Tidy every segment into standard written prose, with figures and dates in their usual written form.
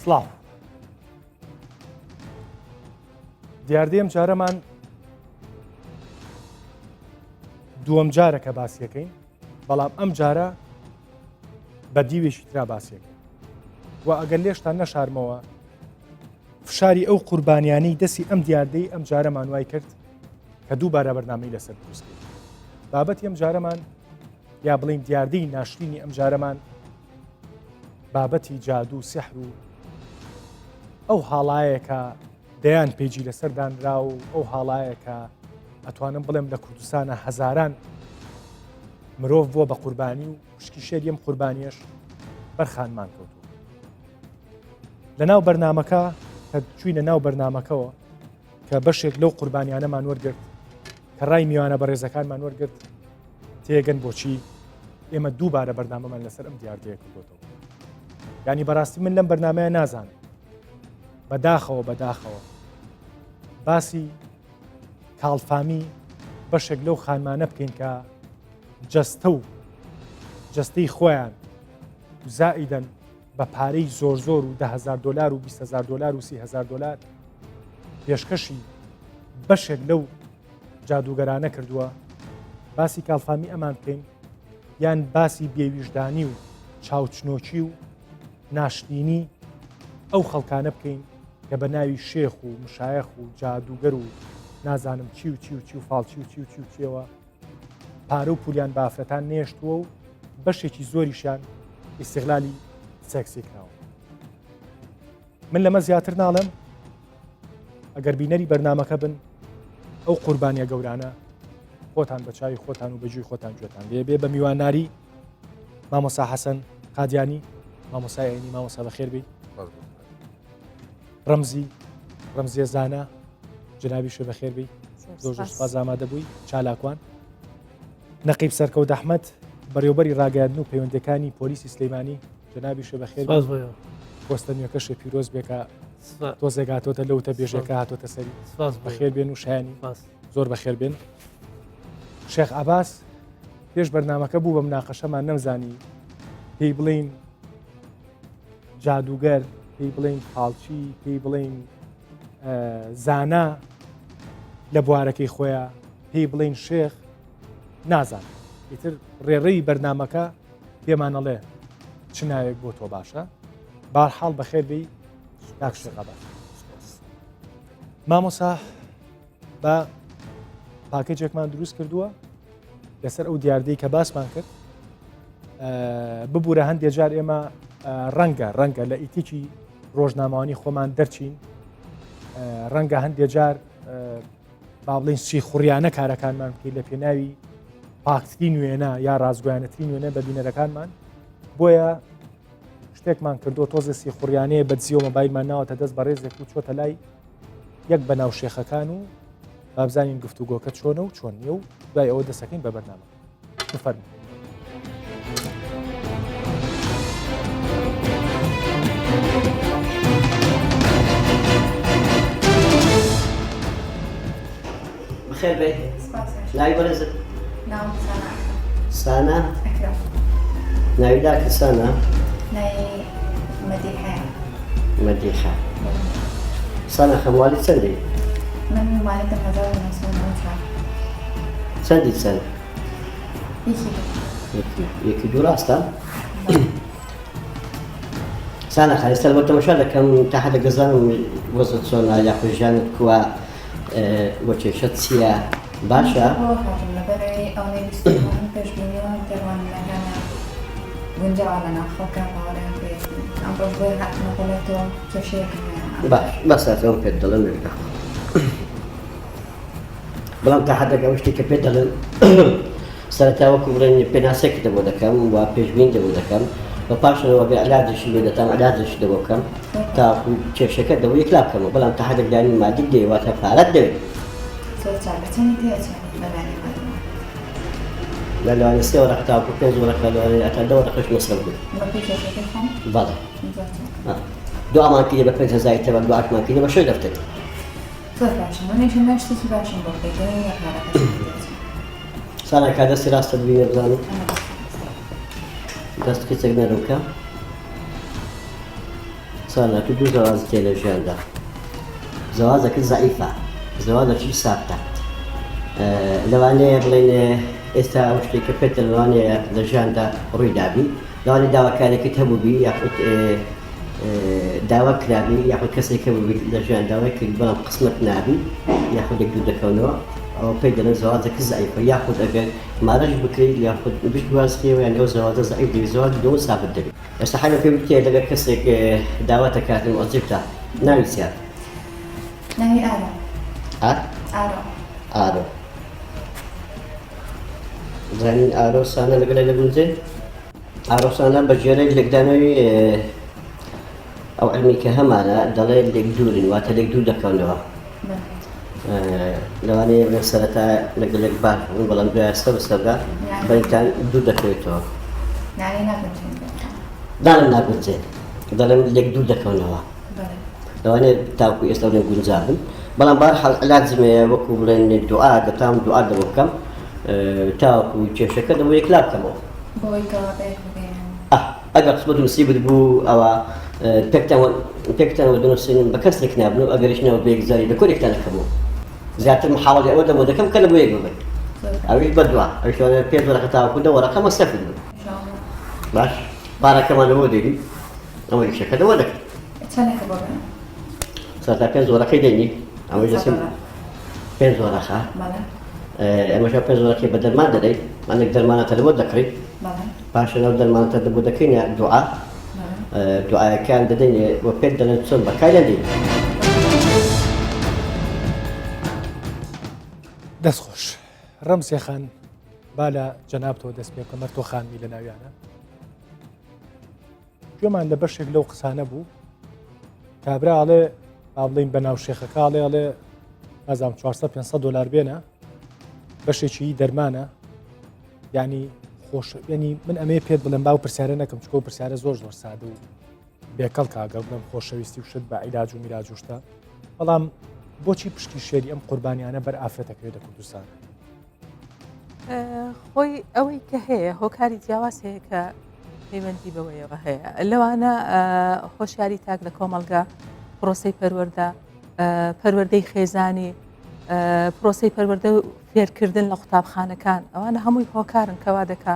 سڵاو دیاردەی ئەم جارەمان دووەم جارە کە باسیەکەین بەڵام ئەم جارە بە دیوێشی ترا باسیەکەین و ئەگەر لێشتان نەشارمەوە فشاری ئەو قوربانیانەی دەستی ئەم دیاردەی ئەم جارەمان وای کرد کە دووبارە بەرنامەی لەسەر دروستکرد بابەتی ئەم جارەمان یا بڵین دیاردەی ناشرینی ئەم جارەمان بابەتی جادو و سحر و ئەو حاڵایەکە دەیان پێیجی لەسەردانرا و ئەو حاڵایەکە ئەتوانم بڵێم لە کوردستانە هەزاران مرۆڤ بووە بە قوربانی و شکی شێری ئەم قوربانیەش بەرخانمان کەوتووە لە ناو بەرنامەکە کە چووینە ناو بەرنامەکەەوە کە بەشێک لەو قوربانیانەمان وەرگرت کە ڕای میوانە بەڕێزەکانمان وەرگرت تێگەن بۆچی ئێمە دووبارە بەرنامەمان لەسەر ئەم دیاردەیە کردوتەوە ینی بەڕاستی من لەم بەرنامەیە نازانم بەداخەوە باسی کاڵفامی بەشێک لەو خانمانە بکەین کە جەستەی خۆیان زائیدەن بە پارەی زۆر و $10,000 و $20,000 و $30,000 پێشکەشی بەشێک لەو جادوگەرانە کردووە باسی کاڵفامی ئەمان بکەین یان باسی بێویژدانی و چاوچنۆکی و ناشتینی ئەو خەڵکانە بکەین کە بە ناوی شێخ و مشایەخ و جادوگەر و نازانم چی و فاڵچی و چیەوە پارە و پولیان بافرەتان نێشتووە و بەشێکی زۆریشیان ئیستیغلالی سێکسی کراوە من لەمە زیاتر ناڵێم ئەگەر بینەری بەرنامەکە بن ئەو قوربانیە گەورانە خۆتان بە چاوی خۆتان و بەجووی خۆتان گوێتان بێ بە میواناری مامۆستا حەسەن قادیانی مامۆسای عینی مامۆستا بەخێر بێ ڕەمزیە زانە جنابی شو بەخێر بێ زۆر سوپاس ئامادە بووی چالاکوان نەقیب سەرکەوت ئەحمەد بەڕێوەبەری ڕاگەاندن و پەیوەندەکانی پۆلیسی سلەیمانی جنابی شو بەخێر پۆستە نوێکەشە پیرۆز بێکە تۆزێک هاتۆتە لەوتە بێژەکە هاتۆتە سەری بەخێر بێن و شایانی زۆر بەخێر بێن شێخ عەباس پێش بەرنامەکە بوو بە مناقەشەمان نەمزانی پێی بڵین جادوگەر پێی بڵین پاڵچی پێی بڵین زانا لە بوارەکەی خۆیان پێی بڵین شێخ نازان ئیتر ڕێڕەی بەرنامەکە پێمانەڵێ چ ناوێک بۆ تۆ باشە بەهەرحاڵ بەخێر بێی کاک شێخ عەباس مامۆستا بە پاکێجێکمان دروست کردووە لەسەر ئەو دیاردەی کە باسمان کرد ببوورە هەندێک جار ئێمە ڕەنگە لە ئیتیکی ڕۆژنامەوانی خۆمان دەرچین ڕەنگە هەندێک جار با بڵین سی خوڕیانە کارەکانمان بکەین لە پێناوی پاکتری نوێنە یا ڕازگویانەتری نوێنە بە بینەرەکانمان بۆیە شتێکمان کردو تۆزە سی خوڕیانەیە بە جیۆ مۆبایلمان ناوەتە دەست بە ڕێزێک و چۆتە لای یەک بە ناو شێخەکان و بابزانین گفتوگۆکە چۆنە و چۆن نیە و دوای ئەوە دەسەکەین بە بەرنامە بفەرموو بخير بيت ناوي برزق نعم سنة سنة أكرم ناوي ذاك سنة ناي مديحة مديحة سنة خموالي سندي من والدة مزار مسؤول مطلع سندي سنة يكي دراسة سنة خالص تلبت مشاهدة كم تحت الجزان وزت سونا يأخذ جانب كوا وچێشت چییە باشە؟ لەبەرەوەی ئەو نویستمان پێشبینیەوە دەوانەکانە گونجاوە لە ناو خەڵکە باوەڕیان پێ ئەم ڕۆژ بۆی هاتنەقۆڵێتەوە کێشەیەکمان باش بەساتەوە پێت دەڵێن وێرگە بەڵام تا حەدەکە ئەو شتێککە پێت دەڵێن سەرەتا وەکو بڵێن پێناسێکی دەبۆ دەکەم و پێشبین دەبۆ دەکەم بە پاشەوە بێ علاجشی لێ دەتام علاجش دەبۆ بکەم تا کێشەکە دەبۆ یەکلا بکەمەوە بەڵام تا حەدەک لانی مادی دەواتە پارەت دەوێت لا لو أنا سوى رحت أبو كنز ورحت لو أنا أتدور رحت مصر بقول. بلى. دو أمان كذا بكنز زايد تبع دو أكمان كذا بشوي دفتر. باشن من إيش ما أشتكي باشن بقول كذا حركة. سنة كذا سيراس تدبير بزاني. دست كيس جنروكا. ساڵێکی دوو زەواز تێ لە ژیاندا زەوازەکە زەعیفە زەوازێکی ساختە لەوانەیە بڵێن ئێستا ئەو شتێککە پێتە لەوانەیە لە ژیاندا ڕوویدابی لەوانێ داواکارێکت هەبووبی یاخود داوا کرابی یاخود کەسێکە بووبی لە ژیانداوای کرد بەڵام قسمت نابی یاخود یەک دوو دەکەونەوە ئەو پێی دەڵێن زەواجەکە زەعیفە یاخود ئەگەر مارەش بکەیت یاخود بشت وازکەوە یان ئەو زەواجە زەعیف دەبێت زەواج دووە سابت دەبێت ئێستا حالە پێ وتێ لەگەر کەسێک داواتە کاتم ئۆجێکتە ناوی چییە؟ ناوی ئارۆ ئارۆ ئارۆ زانین ئارۆسانە لەگەڵی لە گونجێ ئارۆسانە بە ژێرەی لێکدانەوەی ئەو علمی کە هەمانە دەڵێ لێک دوورن واتە لێک دوور دەکەونەوە لەوانەیە لە سەرەتا لەگەلێک بار بوون بەڵام دوای ئێستا بەسەردا بەریتان دوور دەکەوێتەوە داڵم ناگونجێ دەڵێم لێک دوور دەکەونەوە لەوانەیە تاوکو ئێستا لێ گونجابن بەڵام بەرحاڵ علاجمێ وەکو بڵێن دوعا دەتام دوعا دەبۆ بکەم تاوکو کێشەکە دەبۆ یەک لا بکەمەوە ئەگەر قسمەت نسیبت بوو ئەوە پێکتانەوە دەنووسین بە کەسێک نابن و ئەگەریشنەوە بێگزاری لە کۆرێکتان دەکەمەوە زیاتر محاوڵی ئەوە دەبۆ دەکەم کە لە بۆ یەک ببێت ئەویش بەدووە ئەوشوانە پێ وەرەقە تاوکو دە وەرەقە مەستەفید بن باش پارەکەمان لەوە دێنی ئەوە یەکشەکە دەوە دەکەن سەرتا 5 وەرەقەی دێنی ئەوەی دەسم 5 وەرەقە ئەمەش 5 وەرەقەی بە دەرمان دەدەیت مانێک دەرمانەتە لەبۆ دەکڕیت پاشە لەو دەرمانەتە دەبوو دەکەینە دوعا دوعاەکان دەدەین بۆ پێت دەڵێن چۆن بەکاریان دێن دەستخۆش ڕەمسێ خان با لە جەنابتەوە دەست پێ کەمەر تۆ خانمی لە ناویانە گوێمان لە بەشێک لەو قسانە بوو کابراڵێ با بڵین بە ناو شێخەکەڵێ ئەڵێ ئازام 400-500 دلار بێنە بەشێکی دەرمانە ینی خۆش ینی من ئەمێ پێت بڵێم باو پرسیارە نەکەم چکۆ پرسیارە زۆر سادە و بێکەڵ کاگەڵ بڵێم خۆشەویستی و شت بە عیلاج و میراج و شتە بەڵام بۆچی پشتی شێری ئەم قوربانیانە بەر ئافرەتەکەوێت لە کوردستان خۆی ئەوەی کە هەیە هۆکاری جیاواز هەیە کە پەیوەندی بەوەیەوە هەیە لەوانە هۆشیاری تاک لە کۆمەلگا پرۆسەی پەروەردە پەروەردەی خێزانی پرۆسەی پەروەردە و فێرکردن لە قوتابخانەکان ئەوانە هەمووی هۆکارن کەوا دەکا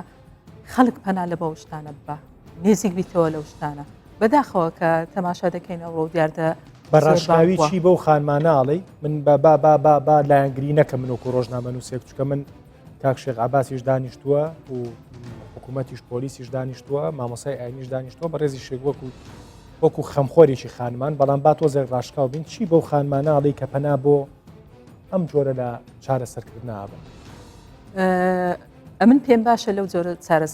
خەڵک پەنا لە بەو شتانە بە نێزیک بیتەوە لەو شتانە بەداخەوە کە تەماشا دەکەینەوە و دیاردە بەڕاشکاوی چی بەو خانماناڵی من با لایەنگری نەکەم من وەکو ڕۆژنامە نووسێک چکە من کاک شێخ عەباسیش دانیشتووە و حکوومەتیش پۆلیسیش دانیشتووە مامۆسای ئاینیش دانیشتووە بە ڕێزی شێک وەکو خەمخۆرێکی خانمان بەڵام با تۆزێک ڕاشکاو بین چی بەو خانماناڵی کە پەنا بۆ ئەم جۆرە لە چارەسەرکردنا بن ئەمن پێم باشە لەو جۆرە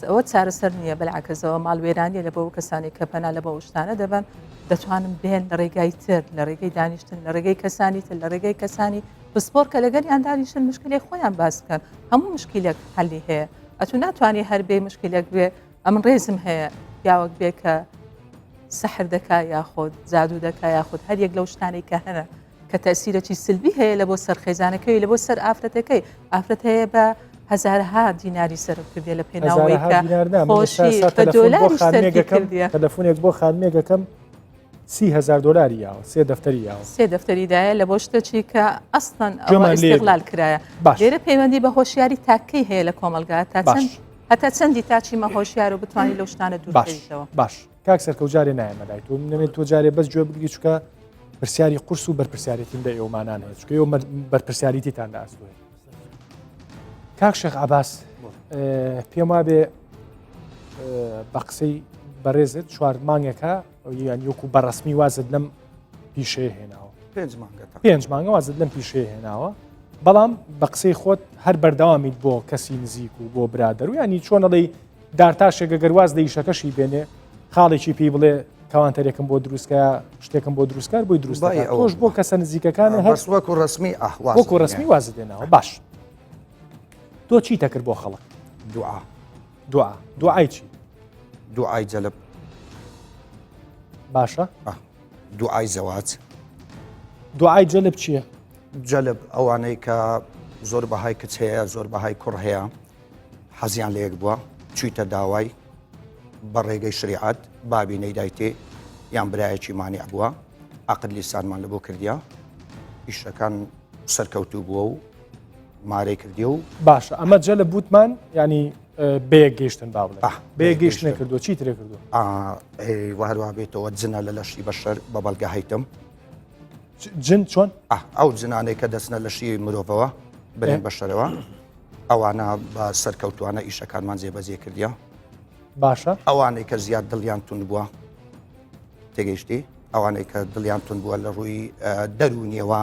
ئەوە چارەسەر نییە بەلعکەسەوە ماڵوێرانیە لە بۆ کەسانی کە پەنا لە بە شتانە دەبن دەتوانم بێن لە ڕێگای تر لە ڕێگەی دانیشتن لە ڕێگەی کەسانی تر لە ڕێگەی کەسانی پسپۆر کە لەگەریان دانیشتن مشکلی خۆیان باس بکەن هەموو مشکلێک هەلی هەیە ئەتو ناتوانانی هەربێ مشکلێک بێ ئەمن ڕێزم هەیە پیاوەک بێ کە سەحر دەکا یاخۆت جادوو دەکا یاخود هەر یەک لەو شتانەی کە هەنە کە تەسیرەی سلبی هەیە لە بۆ سەرخێزانەکەی لە بۆ سەر ئافرەتەکەی ئافرەت هەیە بە هزارها دیناری سرف کردێ لە پێناوەی کە خۆشی بە دۆلاری سەرفی کردیە تەلەفۆنێک بۆ خانمێکەکەم 30,000 دلاری یاوە 3 دەفتەری یاوە 3 دەفتەریدایە لە بۆ شتێکی کە ئەستن ئەوە ئیستیغلال کرایە لێرە پەیوەندی بە هۆشیاری تاکەی هەیە لە کۆمەلگا هەتا چەندی تاچی مە هۆشیار و بتوانانی لەو شتانە دوورکەیتەوە باش کاک سەرکەوت جارێ نایەمەلای تۆ نەمێت تۆ جارێ بەس گوێ بگری چکە پرسیاری قورس و بەرپرسیارەتیم لە ئێوەمانان هەیە چکە ئێوە بەرپرسیاریتیتان ئاستوێت کاک شێخ عەباس پێم وابێ بە قسەی بەڕێزت 4 مانگێکە یان یۆکو بەڕەسمی وازت لەم پیشەیە هێناوە 5 مانگە وازت لەم پیشەیە هێناوە بەڵام بە قسەی خۆت هەر بەردەوامیت بۆ کەسی نزیک و بۆ برادەر و ینی چۆن دەڵێ دارتاشێکە گەرواز لە ئیشەکەشی بێنێ خاڵێکی پێی بڵێ کاوانتەرێکم بۆ دروستکە شتێکم بۆ دروستکار بۆی دروستە تۆش بۆ کەسە نزیکەکانە هەر وەکو ڕسمی وەکو ڕسمی وازت دێناوە باش تۆ چی تەکرد بۆ خەڵک دوعای چی دوعای جەلب باشە دوعای زەواج دوعای جەلب چییە جەلب ئەوانەی کە زۆر بەهای کچ هەیە زۆر بەهای کوڕ هەیە حەزیان لە یەک بووە چوویتە داوای بە ڕێگەی شریعەت بابی نەیدایتێ یان برایەکی مانیع بووە عقد لیسانمان لە بۆ کردیا ئیشەکان سەرکەوتوو بووە و مارەی کردی و باشە ئەمە جە لە بوتمان ینی بەیەک گەیشتن با بڵێ بەیەک گەیشت گەیشتن. نەکردو چی ترێ کردو وهروە بێتەوە جنە لە لەشی بەشەر بە بەڵگە هەیتم جن چۆن ئەو جنانەی کە دەستنە لەشی مرۆڤەوە بەرێن بەشەرەوە ئەوانە بە سەرکەوتوانە ئیشەکانمان جێبەجێ کردیا باشە ئەوانەی کە زیاد دڵیان تون بووە تێگەیشتی ئەوانەی کە دڵیان تون بووە لە ڕووی دەرونیەوە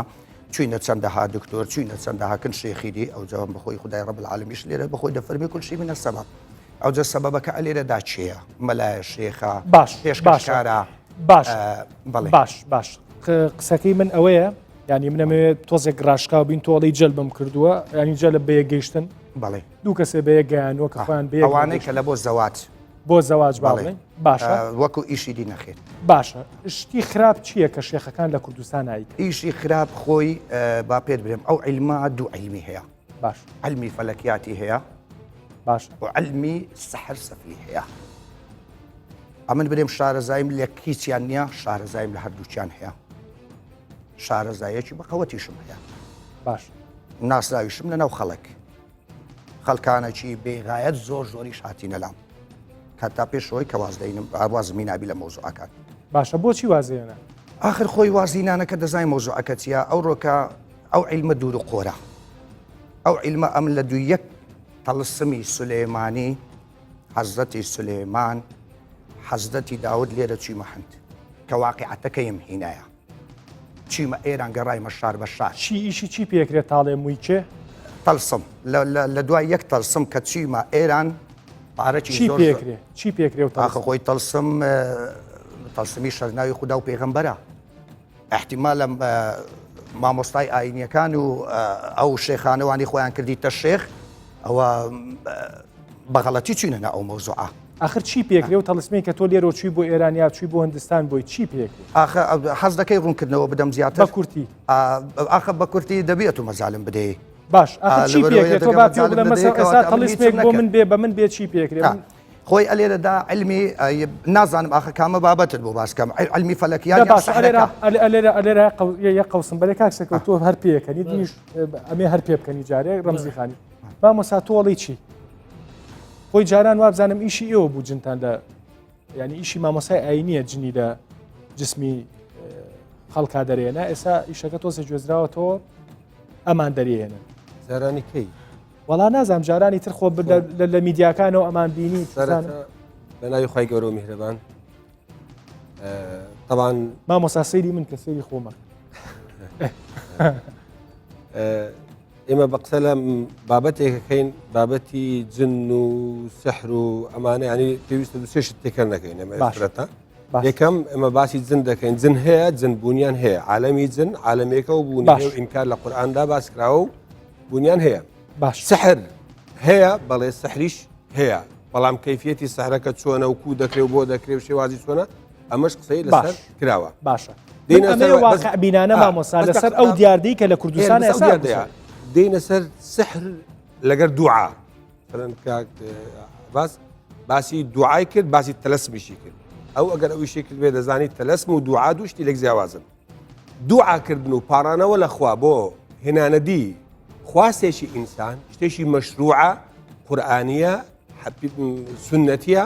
چوینە چەندەها دکتۆر چوینە چەندەها کن شێخیری ئەو جوان بەخۆی خدای ڕەب العالەمیش لێرە بەخۆی دەفەرمی کول شی منە سەبەب ئەو جە سەبەبەکە ئەلێرەدا چییە مەلایە شێخە باش پێشکەشکارە باش بەڵێ باش قسەکەی من ئەوەیە ینی منەمەوێت تۆزێک ڕاشکا و بین تۆڵی جەلبم کردووە ینی جە لە بەیە گەیشتن بەڵێ دوو کەسێ بەیە گەیانەوە کە خۆیان بێ ئەوانەی کە لە بۆ زەوات بۆ زەواج باڵێ باشە وەکو ئیشی دی نەخێت باشە شتی خراپ چییە کە شێخەکان لە کوردستان نایکە ئیشی خراپ خۆی با پێت برێم ئەو عیلما دوو عیلمی هەیە باش علمی فەلەکیاتی هەیە باشە و علمی سەحر سەفلی هەیە ئەمن برێم شارەزایم لە کیچیان نییە شارەزایم لە هەردووچیان هەیە شارەزایەکی بەقەوەتیشم هەیە باش ناسراویشم لەناو خەڵک خەڵکانەکی بێغایەت زۆر زۆریش هاتیینە لام کاتا پێشەوەی کە وازدەینم وازمی نابی لە مۆزوعەکان باشە بۆچی وازێنە آخر خۆی وازینانەکە دەزای مۆزوعەکە چیە ئەو ڕۆکە ئەو عیلمە دوور و قۆرە ئەو عیلمە ئەم لە دوو یەک تەڵسمی سولێمانی حەزەتی سولێمان حەزەتی داود لێرە چیمە هەند کە واقعەتەکەیم هینایە چیمە ئێران گەڕایمە شار بە شار چی ئیشی چی پێکرێت تاڵێ مویکێ تەلسم لە دوای یەک تەلسم کە چیمە ئێران پارەکی چی پێکرێ چی پێکرێ و ئاخە خۆی تەلسمی شەرناوی خودا و پێغەمبەرە احتیمال لە مامۆستای ئاینیەکان و ئەو شێخانەوانی خۆیان کردیتە شێخ ئەوە بەغەڵەتی چوینەنە ئەو مۆزوعە آخر چی پێکرێ و تەلسمی کە تۆ لێرە چوی بۆ ئێرانیا چوی بۆ هەندستان بۆی چی پێکرێ ئاخە حەز دەکەی ڕوونکردنەوە بدەم زیاتر بە کورتی ئاخە بە کورتی دەبێت و مەزالم بدەی باش آخر چی پێکرێت تۆ با پێ بڵێ مەسەڵ ئێستا تەلسمێک بۆ من بێ چی پێکرێ خۆی ئەلێرەدا علمی نازانم ئاخە کامە بابەتت بۆ باسکەم علمی فەلەکیان ئەلێرە یەک قەوسم بەرێ کاکسەکە تۆ هەر پێەکەنی دیش ئەمێ هەر پێ بکەنی جارێک ڕەمزی خانی مامۆستا تۆڵی چی خۆی جاران وابزانم ئیشی ئێوە بوو جنتان لە ینی ئیشی مامۆسای ئاینیە جنی لە جسمی خەڵکا دەرێنە ئێستا ئیشەکە تۆسە گوێزراوەتەوە ئەمان دەرێنن زارانی کەی وەڵا نازام جارانی تر خۆ لە میدیاکانەوە ئەمان بینی بە ناوی خی گەورە و میهرەبان طبعاً مامۆستا سەیری من کە سەیری خۆمە ئێمە بە قسە لە بابەتێکەکەین بابەتی جن و سحر و ئەمانە ینی پێویستە دوسێشت تێکەر نەکەین ئەمەرەتە یەکەم ئەمە باسی جن دەکەین جن هەیە جن بوونیان هەیە عالەمی جن عالەمێکە و بوونی و ئینکار لە قورئاندا باسکراوە و بوونیان هەیە باش سحر هەیە بەڵێ سەحریش هەیە بەڵام کەیفیەتی سەحرەکە چۆنە و کو دەکرێت و بۆ دەکرێت و شێوازی چۆنە ئەمەش قسەی لەسەر کراوە باشە واقع بینانە مامۆستا لەسەر ئەو دیاردەی کە لە کوردستان ئێستا دێنە سەر سحر لەگەر دوعا باسی دوعای کرد باسی تەلەسمیشی کرد ئەو ئەگەر ئەویشی کرد بێ دەزانی تەلەسم و دوعا دوشتی لەک جیاوازن دوعاکردن و پارانەوە لەخوا بۆ هێنانەدی خواستێکی ئینسان شتێکی مەشروعە قورئانیە سنەتیە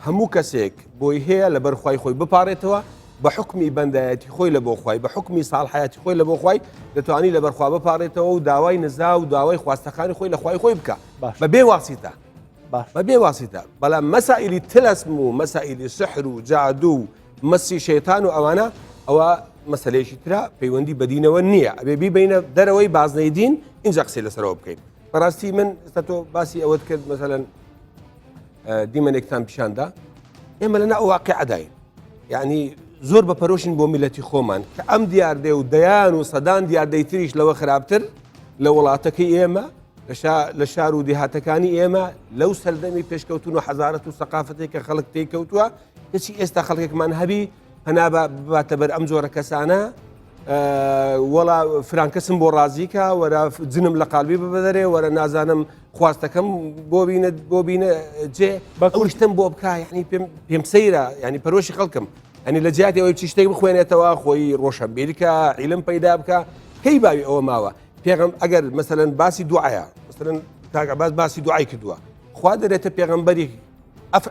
هەموو کەسێک بۆی هەیە لە بەرخوای خۆی بپارێتەوە بە حکمی بەندایەتی خۆی لە بۆ خوای بە حکمی ساڵحەتی خۆی لە بۆ خوای دەتوانی لە بەرخوا بپارێتەوە و داوای نزا و داوای خواستەکانی خۆی لە خوای خۆی بکە بە بێ واسیتە بە بێ واسیتە بەڵام مەسائلی تلەسم و مەسائلی سحر و جادو و مەسی شەیتان و ئەوانە ئەوە مەسەلەیەکی ترا پەیوەندی بەدینەوە نییە ئەبێ بیبینە دەرەوەی بازنەی دین اینجا قسەی لەسەرەوە بکەین بەڕاستی من ئێستا تۆ باسی ئەوەت کرد مەسەلەن دیمەنێکتان پیشاندا ئێمە لەنا ئەو واقعەداین یعنی زۆر بە پەرۆشین بۆ میلەتی خۆمان کە ئەم دیاردێ و دەیان و سەدان دیاردەی تریش لەوە خراپتر لە وڵاتەکەی ئێمە لە شار و دیهاتەکانی ئێمە لەو سەردەمی پێشکەوتون و حەزارەت و سەقافەتێک کە خەڵک تێکەوتووە کەچی ئێستا خەڵکێکمان هەبی هەنا باتە بەر ئەم جۆرە کەسانە وەڵا فرانکەسم بۆ ڕازیکە وەرە جنم لە قالبی ببەدەرێ وەرە نازانم خواستەکەم بۆ بینە جێ ئەوشتم بۆ بکە یعنی پێم سەیرە ینی پەرۆشی خەڵکم ئەنی لە جیاتی ئەوەی چی شتێک بخوێنێتەوە خۆی ڕۆشنبیرکە عیلم پەیدا بکە کەی باوی ئەوە ماوە پێغم ئەگەر مەسەلەن باسی دوعایە مەسەلەن کاکەباس باسی دوعای کردووە خوا دەرێتە پێغەمبەری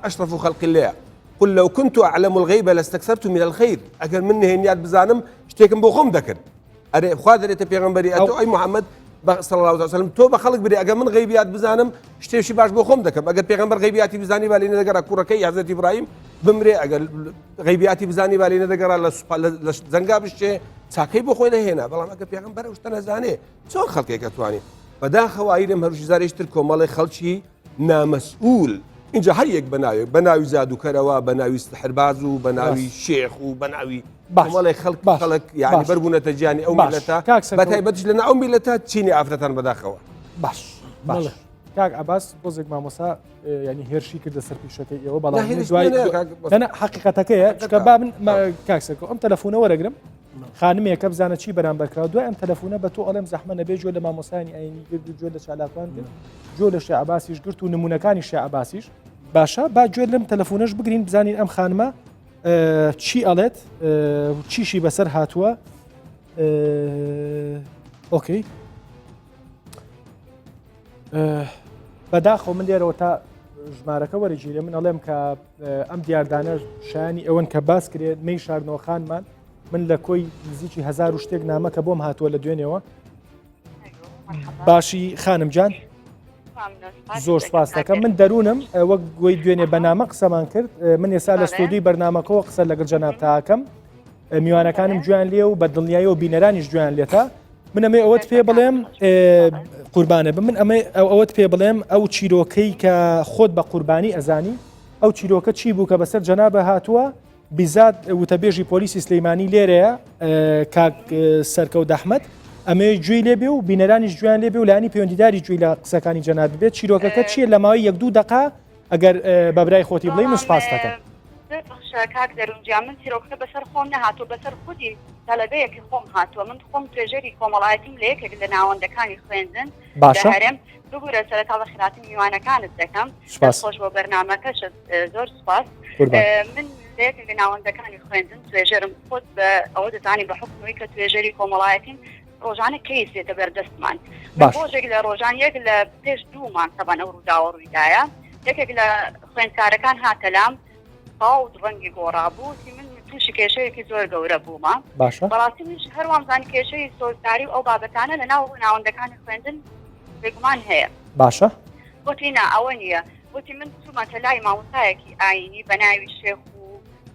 ئەشرف خەڵق الله قل لو كنت أعلم الغيب لاستكثرت من الخير أجر من هنيات بزانم اشتكم بخوم ذكر أري خادر يتبيغمبري أتو أي محمد صلى الله عليه وسلم تو بخلق بري أجر من غيبيات بزانم اشتيشي باش بخوم ذكر أجر بيغمبر غيبياتي بزاني بالين ذكر كوركي حضرت إبراهيم بمري أجر غيبياتي بزاني بالين ذكر لزنقاب الشيء ساكي بخوي لهنا والله أجر بيغمبر وشتنا زاني شو خلقك كتواني فدا خوائرم هروش زاريش تركو مالي خلشي نامسؤول اینجا هەر یەک بەناوی زاد و کەرەوە بەناوی سحرباز و بەناوی شێخ و بەناوی مەڵی خەڵک یعنی بەربوونەتە گیانی ئەو میلەتە بەتایبەتش لەناو ئەو میلەتە چینی ئافرەتان بەداخەوە باش کاک ئەباس بۆزێک مامۆسا ینی هێرشی کردە سەر پیشەکەی ئێوە بەڵام دوای حقیقەتەکەیە چکە با من کاکسەکە ئەم تەلەفۆنە وەرەگرم خانمێکە بزانە چی بەرامبەرکراوە دوای ئەم تەلەفۆنە بە تۆ ئەڵێم زەحمە نەبێ جۆ لە مامۆسانی ئاینی گرت و جۆ لە چالاکوان کرد جۆ لە شێع عەباسیش گرت و نمونونەکانی شێع عەباسیش باشە با گوێ لەم تەلەفۆنەش بگرین بزانین ئەم خانمە چی ئەڵێت چیشی بەسەر هاتووە ئۆکەی بەداخۆ من لێرەوە تا ژمارەکە وەرەگیرێ من ئەڵێم کە ئەم دیاردانە شایانی ئەوەن کە باس کرێت مەی شاردنەوەخانمان من لە کۆی نزیکی 1000 شتێک نامەکە بۆم هاتووە لە دوێنێەوە باشی خانم جان زۆر سپاس دەکەم من دەروونم وەک گوێی دوێنێ بەنامە قسەمان کرد من ێستا لە ستۆدیوی بەرنامەکەەوە قسە لەگەڵ جەناب تاکەم میوانەکانم گویان لێ و بە دڵنیایی و بینەرانیش گویان لێتە من ئەمەی ئەوەت پێ بڵێم قوربانە بم من ئەمە ئەوەت پێ بڵێم ئەو چیرۆکەی کە خۆت بە قوربانی ئەزانی ئەو چیرۆکە چی بوو کە بەسەر جەنابە هاتووە بیزات وتەبێژی پۆلیسی سلەیمانی لێرەیە کاک سەرکەوت ئەحمەد ئەمێ گوێی لێبێ و بینەرانیش گویان لێبێ و لانی پەیوەندیداری گوێی لە قسەکانی جەناب بێت چیرۆکەکە چییە لە ماوەی 1-2 دقا ئەگەر بەبرای خۆتی بڵێ من سپاس دەکەم کاک دەرونجا من چیرۆکەکە بەسەر خۆم نەهاتوو بەسەر خودی تەلەبەیەکی خۆم هاتووە من خۆم توێژەری کۆمەڵایەتیم لە یەکێک لە ناوەندەکانی خوێندن باشە هەرێم بگورە سەرەتا بە خراتی میوانەکانت دەکەم خۆش بۆ بەرنامەکەش زۆر سپاس من لەیەکێک لە ناوەندەکانی خوێندن توێژەرم خۆت بە ئەوە دەزانی بە حکومی کە توێژەری کۆمەڵایەتیم ڕۆژانە کەیسێتە بەردەستمان ڕۆژێک لە ڕۆژان یەک لە پێش 2 مان سەبان ئەو ڕووداوە ڕوویدایە یەکێک لە خوێندکارەکان هاتەلام باوت ڕەنگی گۆڕابووتی من تووشی کێشەیەکی زۆر گەورە بوومە بەڕاستی منش هەروەمزانی کێشەی سۆزداری و ئەو بابەتانە لە ناو ناوەندەکانی خوێندن بێگومان هەیە باشە وتی نا ئەوە نییە وتی من چوومەتە لای مامۆستایەکی ئاینی بە ناوی شێخ و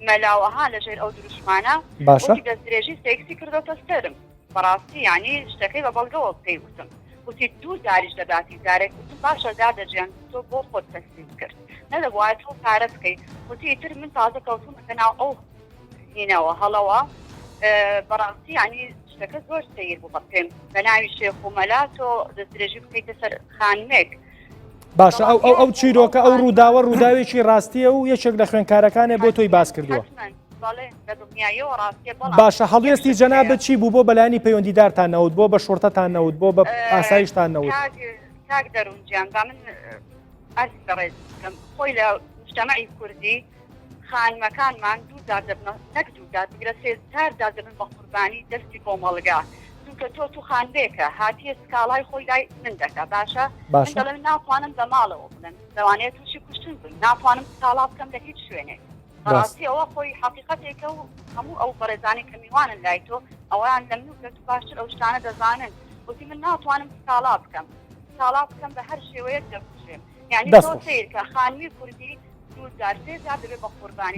مەلاوەها لەژێر ئەو دروشمانە وتی دەستدرێژی سێکسی کردۆتە سەرم بەڕاستی یعنی شتەکەی بە بەڵگەوە پێیوتم وتی 2 جاریش دەباتی جارێک وتم باشە دادەجیان تۆ بۆ خۆت تەسلیم کرد نەدەبوایە تۆ پارە بکەیت وتی تر من تازە کەوتومەکە ناو ئەو هینەوە هەڵەوە بەڕاستی یعنی شتەکە زۆر سەیر بوو بە پێم بە ناوی شێخ و مەلا تۆ دەستدرێژی بکەیتە سەر خانمێک باشە ئەو چیرۆکە ئەو ڕووداوە ڕووداوێکی ڕاستیە و یەکێک لە خوێندکارەکانێ بۆ تۆی باس کردووە باشە هەڵوێستی جەنابەت چی بوو بۆ بەلایانی پەیوەندیدارتان نەوت بۆ بە شۆرتەتان نەوت بۆ بە ئاسایشتان نەوت کاک دەرونجیان با من ئەرز بەڕێز بکەم خۆی لە مجتەمەعی کوردی خانمەکانمان 2 جار دەبنە نەک 2 جار بگرە 3 جار دەبن بە قوربانی دەستی کۆمەڵگا چونکە تۆ تو خانبێکە هاتیە سکاڵای خۆی لای من دەکە باشە من دەڵێن ناتوانم بە ماڵەوە بڵێن دەوانێت تووشی کوشتن بن ناتوانم سکاڵا بکەم لە هیچ شوێنێک بەڕاستی ئەوە خۆی حقیقەتێکە و هەموو ئەو بەڕێزانی کە میوانن لای تۆ ئەویان لە من و لە تو باشتر ئەو شتانە دەزانن وتی من ناتوانم سکاڵا بکەم بە هەر شێوەیەک دەکوژێم یعنی تۆ سیر کە خانمی کوردی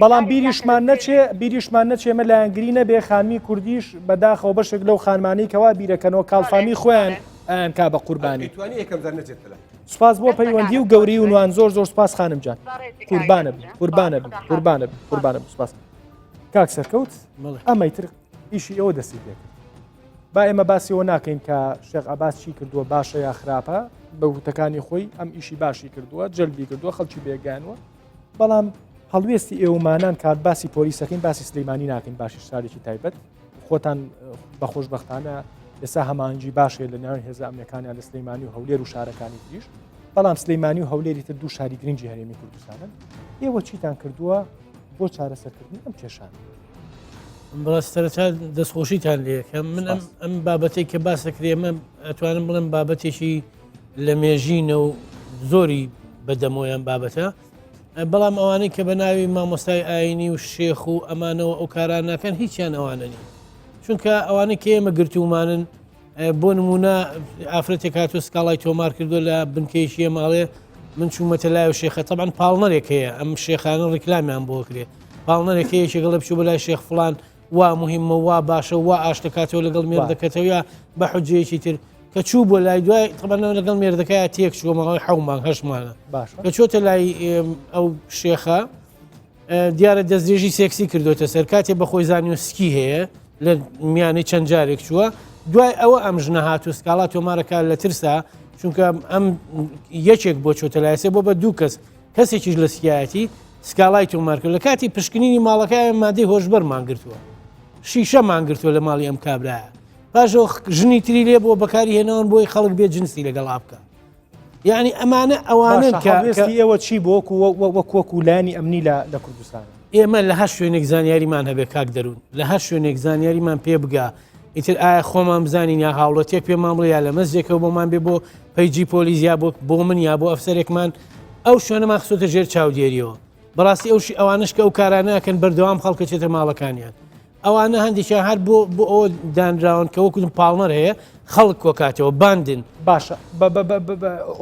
بەڵام بیریشمان نەچێمە لایەنگری نەبێ خانمی کوردیش بەداخەوە بەشێک لەو خانمانی کەوا بیرەکەنەوە کاڵفامی خۆیان ئەیان کا بە قوربانی سوپاس بۆ پەیوەندی و گەوری و نوان زۆر سوپاس خانم جان قوربانە سوپاس کاک سەرکەوت ئەمەی تر ئیشی ئەوە دەستی پێکرد با ئێمە باسیەوە ناکەین کە شێخ عەباس چی کردووە باشە یا خراپە بە وتەکانی خۆی ئەم ئیشی باشی کردووە جەلبی کردووە خەڵکی بێگانوە بەڵام هەڵوێستی ئێوەمانان کات باسی پۆلیسەکەین باسی سلەیمانی ناکەین باشی شارێکی تایبەت خۆتان بەخۆشبەختانە ئێستا هەمانجی باشێ لە ناوی هێزە ئەمریکانیان لە سلەیمانی و هەولێر و شارەکانی تریش بەڵام سلەیمانی و هەولێری تر 2 شاری گرنگی هەرێمی کوردستانن ئێوە چیتان کردووە بۆ چارەسەرکردنی ئەم کێشان بەڕاستەرەتا دەستخۆشیتان لێکەم من ئەم بابەتەی کە باس دەکرێمە ئەتوانم بڵم بابەتێکی لە مێژینە و زۆری بەدەمۆیان بابەتە بەڵام ئەوانەی کە بە ناوی مامۆستای ئاینی و شێخ و ئەمانەوە ئەو کاران ناکەن هیچیان ئەوانە نی چونکە ئەوانەی کە ئێمە گرتومانن بۆ نمونە ئافرەتێک هاتووە سکاڵای تۆمار کردو لە بنکەیشیە ماڵێ من چوومەتە لای و شێخە تەبان پاڵنەرێک هەیە ئەم شێخانە ڕیکلامیان بۆ کرێ پاڵنەرێک هەیە شێگەڵە بچوو بە لای شێخ فڵان وا مهمە وا باشە وا ئاشتکاتەوە لەگەڵ مێردەکەتەوە یا بە حجەیەکی تر کە چوو بۆ لای دوای تەبانەوە لەگەڵ مێردەکەی تێک چووە ماڵی حەومان هەشمانە کە چۆتە لای ئەو شێخە دیارە دەستێژی سێکسی کردوتە سەر کاتێ بە خۆی زانی و سکی هەیە لە میانەی چەند جارێک چووە دوای ئەوە ئەم ژنە هات و سکاڵات تۆمارەکە لە ترسا چونکە ئەم یەکێک بۆ چۆتە لایسێ بۆ بە دوو کەس کەسێکیش لە سکایەتی سکاڵای تۆمار کرد لە کاتی پشکنینی ماڵەکە مادەی هۆشبەرمان گرتووە شیشەمان گرتووە لە ماڵی ئەم کابرایە پاشەوە ژنی تری لێ بۆ بەکاری هێناون بۆی خەڵک بێ جنسی لەگەڵ بکە یعنی ئەمانە ئەوانن کەوێستی ئێوە چی بۆ وەکوولانی ئەمنی لە کوردستان ئێمە لە هەر شوێنێک زانیاریمان هەبێ کاک دەروون لە هەر شوێنێک زانیاریمان پێ بگا ئیتر ئایا خۆمان بزانین یا هاوڵەتێک پێمان بڵێ یا لە مەزجێکەوە بۆمان بێ بۆ پەیجی پۆلیس یا بۆ من یا بۆ ئەفسەرێکمان ئەو شوێنەمان خسۆتە ژێر چاودێریەوە بەڕاستی ئەوشی ئەوانش کە ئەو کارانەکەن بەردەوام خەڵکەچێتە ماڵەکانیان ئەوانە هەندێکیان هەر بۆ ئەوە دانراون کە وەکوتم پاڵنەر هەیە خەڵک کۆکاتەوە باندن باشە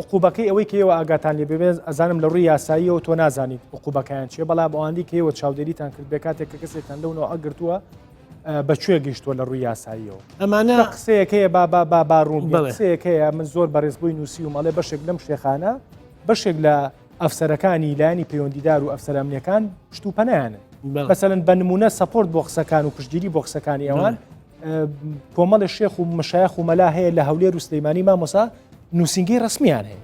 عقوبەکەی ئەوەی کەەوە ئاگاتان لێ ببێت ئەزانم لە ڕووی یاساییەوە تۆ نازانیت عقوبەکەیان چیە بەڵام ئەوانەی کەەوە چاودێریتان کرد بێ کاتێک کە کەسێکتان لەونەوە ئەگرتووە بەکوێ گەیشتووە لە ڕووی یاساییەوە ئەمانە قسەیەکەیە باڕوون قسەیەکەیە من زۆر بەڕێزبووی نووسی و مەڵێ بەشێک لەم شێخانە بەشێک لە ئەفسەرەکانی لایانی پەیوەندیدار و ئەفسەرامنیەکان شتوپەنیانن مثلەن بە نمونە سەپۆرت بۆ قسەکان و پشتگیری بۆ قسەکانی ئەوان کۆمەڵی شێخ و مشایخ و مەلا هەیە لە هەولێر و سلەیمانی مامۆسا نووسنگی ڕسمیان هەیە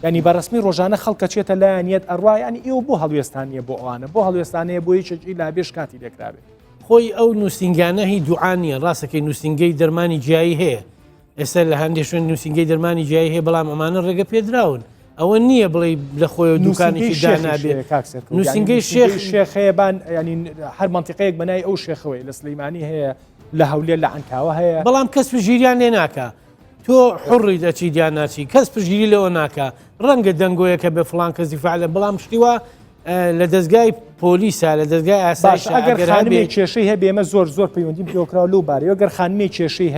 ینی بە ڕسمی ڕۆژانە خەڵکە چێتە لایەنیەت ئەڕوا ینی ئێوە بۆ هەڵوێستانیە بۆ ئەوانە بۆ هەڵوێستانەیە بۆ یەکێکی لا بێش کاتی لێکرابێت خۆی ئەو نووسنگانە هی دوعاانە ڕاستەکەی نووسنگەی دەرمانی جیایی هەیە ئێستا لە هەندێک شوێن نووسنگەی دەرمانی جیایی هەیە بەڵام ئەمانە ڕێگە پێدراون ئەوە نییە بڵێ لە خۆی دوکانێکی دانابێت نووسنگەی شێخەیەبان ینی هەر منتیقەیەک بەنای ئەو شێخەوەی لە سلەیمانی هەیە لە هەولێر لە عنکاوە هەیە بەڵام کەس پژگیریان لێ ناکە تۆ حڕی دەچی دیان ناچی کەس پژگیری لەوە ناکە ڕەنگە دەنگۆیەکە بە فڵان کەسی فعلە بەڵام شتیوە لە دەستگای پۆلیسا لە دەستگای ئاسایش ئەگەر خانمێ کێشەی هەبێ ئێمە زۆر پەیوەندیم پێوەکراوە لەو بارەوە گەر خانمێ کێشەی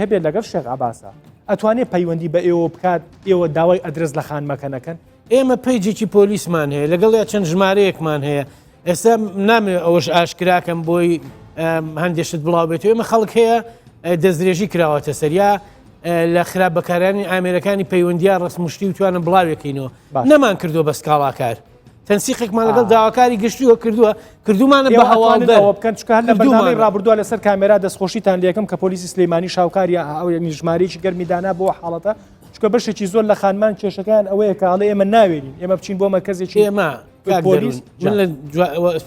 هەبێت لەگەڵ شێخ عەباسە ئەتوانێت پەیوەندی بە ئێوە بکات ئێوە داوای ئەدرس لە خانمەکە نەکەن ئێمە پەیجێکی پۆلیسمان هەیە لەگەڵ یا چەند ژمارەیەکمان هەیە ئێستا نامێ ئەوەش ئاشکراکەم بۆی هەندێشت بڵاو بێت ئێمە خەڵک هەیە دەستدرێژی کراوەتە سەریا لە خراپبەکارانی ئامێرەکانی پەیوەندیان ڕستمشتی و توانن بڵاوێکینەوە نەمان کردووە بە سکاڵاکار تەنسیقێکمان لەگەڵ داواکاری گەشتیوە کردومانە بە هەواڵدەوە بکەن چکە لە بەرنامەی ڕابردووە لەسەر کامێرا دەستخۆشیتان لێکم کە پۆلیسی سلەیمانی شاوکاری ئەو ژمارەیەکی گەرمیدانا بۆ حاڵەتە چکە بەشێکی زۆر لە خانمان کێشەکان ئەوەیە کە هەڵێ ئێمە ناوێنین ئێمە بچین بۆ مەرکەزێکی ئێمە پۆلیس من لە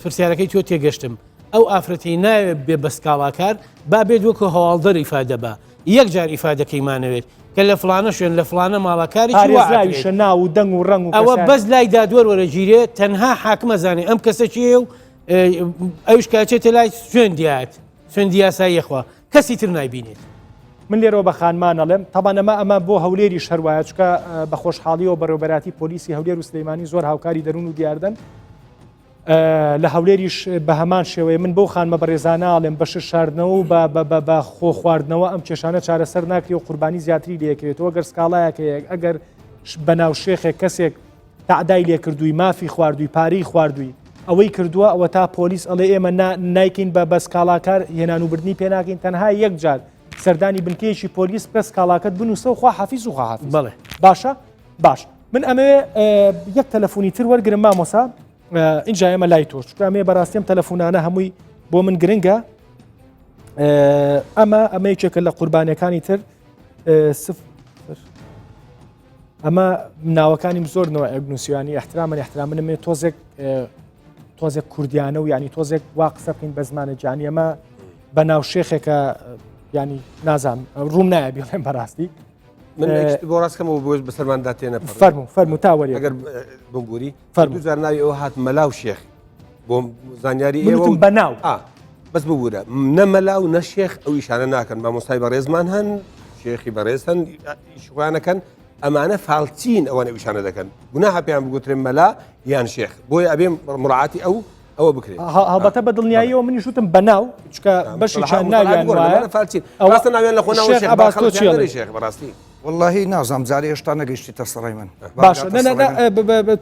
پرسیارەکەی تۆ تێگەشتم ئەو ئافرەتی ناوێت بێ بە سکاڵاکار با بێت وەکو هەواڵدەر ئیفادە بە یەک جار ئیفادەکەیمانەوێت کە لە فلانە شوێن لە فلانە ماڵەکاری پارێزراویشە ناو و دەنگ و ڕەنگ و ئەوە بەس لای دادوەر وەرەگیرێت تەنها حاکمە زانێ ئەم کەسە چیە و ئەوش کاچێتە لای سوێندیات سوێندی یاساییەخوا کەسی تر نایبینێت من لێرەوە بە خانمان ئەڵێم تەبانەمە ئەمە بۆ هەولێری شەروایە چکە بە خۆشحاڵیەوە بەڕێوەبەراتی پۆلیسی هەولێر و سلەیمانی زۆر هاوکاری دەروون و دیاردن لە هەولێریش بە هەمان شێوەیە من بەو خانمە بەڕێزاناڵێم بەش شاردنەوە و بە خۆ خواردنەوە ئەم کێشانە چارەسەر ناکری و قوربانی زیاتری لەکرێتەوە گەر سکاڵایەکەیەک ئەگەر بەناو شێخێک کەسێک تەعدای لێ کردووی مافی خواردووی پارەی خواردووی ئەوەی کردووە ئەوە تا پۆلیس ئەڵێ ئێمە نایکین بە سکاڵاکار هێنانوبردنی پێ ناکەین تەنها یەک جار سەردانی بنکەیەکی پۆلیس پرە سکاڵاکەت بنووسە و خوا حەفیز و خواحافیز بەڵێ باشە باش من ئەمێ یەک تەلەفۆنی تر وەرگرم مامۆسا اینجا ئێمە لای تۆش ئەمێ بەڕاستیم تەلەفۆنانە هەمووی بۆ من گرنگە ئەمە یەکێکە لە قوربانیەکانی تر ئەمە ناوەکانیم زۆر نەوە ئەگنووسیانی احترامە تۆزێک کوردیانە و ینی تۆزێک وا قسە بکەین بە زمانە جانی ئەمە بە ناو شێخێکە ینی نازانم ڕووم نایە بڵێم بەڕاستی من بۆ ڕاستکەمەوە بۆش بەسەرماندا تێنە فەرموو تاوەری ئەگەر بمبووری دووزار ناوی ئەوە هات مەلاو شێخ بۆ زانیاری ئێوە بەناو بەس ببوورە نەمەلا و نەشێخ ئەو ئیشانە ناکەن مامۆستای بەڕێزمان هەن شێخی بەڕێز هەن ئیشوانەکەن ئەمانە فالچین ئەوانە ویشانە دەکەن گوناها پێیان بگوترێن مەلا یان شێخ بۆیە ئەبێ مڕعاتی ئەوە بکرێت هەڵبەتە بە دڵنیاییەوە منی شوتم بەناو چکە بەشیان ناویان وایە فالچین ئەوەستە ناوێن لە خۆنەوە شێخ عەباس تۆ چی دەڵێ؟ شێخ بەڕاستی واللهی نازام جارێ هێشتا نەگەیشتیتە سەڕای من باشە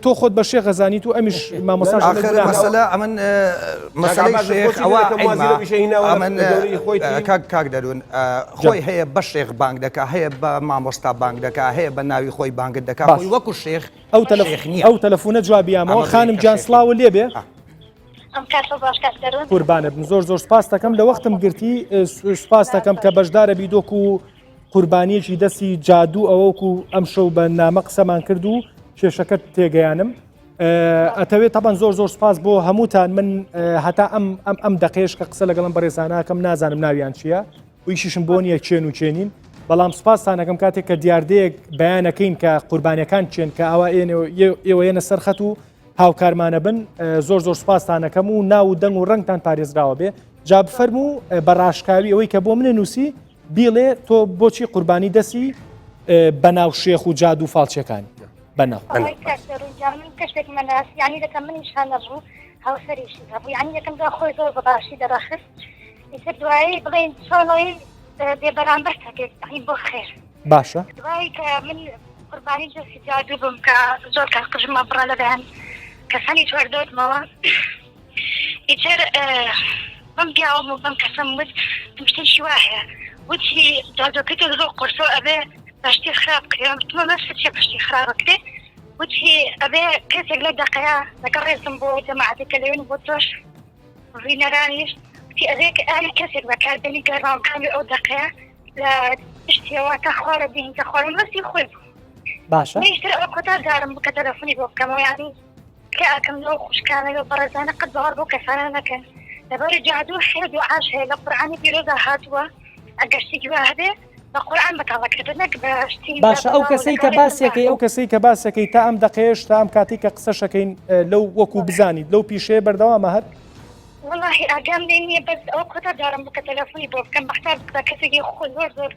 تۆ خۆت بە شێخ ئەزانیت و ئەمیش مامۆستا آخر مەسەلە ئەمن مەسەلەی شێخ ئەوە کاک دەروون خۆی هەیە بە شێخ بانگ دەکا هەیە بە مامۆستا بانگ دەکا هەیە بە ناوی خۆی بانگت دەکا خۆی وەکو شێخ ئەو تەلەفۆنە جوابیامەوە خانم جان سڵاوە لێبێ ئەم کاتە باش کات دەروون قوربانە بن زۆر سپاس دەکەم لە وەختم گرتی سپاس دەکەم کە بەشدارە بیدۆک و قوربانیەکی دەستی جادوو ئەوەکو ئەم شەو بە نامە قسەمان کرد و کێشەکەت تێگەیانم ئەتەوێت تاپان زۆر سپاس بۆ هەمووتان من هەتا ئەم دەقێش کە قسە لەگەڵم بەڕێزاناکەم نازانم ناویان چییە و ئیشیشم بۆ نیە چێن و چێنین بەڵام سپاسانەکەم کاتێک کە دیاردەیەک بەیانەکەین کە قوربانیەکان چێن کە ئەوە ئێوە ێنە سەرخەت و هاوکارمانە بن زۆر سپاسانەکەم و ناو و دەنگ و ڕنگتان پارێزراوە بێ جا بفەرموو بە ڕاشکاوی ئەوەی کە بۆ منە نووسی بیڵێ تۆ بۆچی قوربانی دەسی بەناو شێخ و جاد و فالچەکانی بەناو من کەشتێک مەناس یعنی دەکەم منیشان نەبوو هاوسەریشی هەبوو یعنی یەکەم دا خۆی زۆر بەباشی دەڕاخست ئیتر دوایی بڵێن چۆنەوەی بێ بەرامبەر تاکێت بۆ خێر باشە دوایی کە من قوربانی دەستی جادو بووم کە زۆر کە قژمە بڕە لەبیان کەسانی چواردۆتمەوە ئیتر بەم پیاوەم و بەم کەسەم وت شتێکی وا هەیە وتی جادۆکەتە زۆر قورسۆ ئەبێ بەشتی خراپ کردم تمە بەس چێ بەشتی خراپە کرێ وتی ئەبێ کەسێک لە دەقەیە لەگە ڕێزم بۆ جەماعەتێکە لەوێن بۆ تۆش ڕینەرانیش وتی ئەبێ کەسێک بەکاردێنی گەڕاوەکانی ئەو دەقەیە لە شتێەوە تا خوارە بین کە خوارم بەستی خۆی بوو باشە نیشتر ئەوە کۆتار دارم بوو کە تەلەفۆنی بۆ بکەمەوە یعنی کە ئەکەم لەو خوشکانە لەو بەڕێزانە قەت باوەڕ بۆ کەسانە نەکەن لەبەرە جادو خێر دوعاش هەیە لە قورئانی پیرۆزە هاتووە ئەگەر شتێکی وا هەبێ بە قورئان بەتاڵەکردن نەک بە شتی باشە ئەو کەسەی کە باسیەکەی ئەو کەسەی کە باسەکەی تا ئەم دەقێش تا ئەم کاتی کە قسەشەکەین لەو وەکو بزانیت لەو پیشەیە بەردەوامە هەر والله ئاگام لێ نییە بەس ئەوە کۆتار دارم بوو کە تەلەفۆنی بۆ بکەم بەختار بکە کەسێکی خۆ زۆر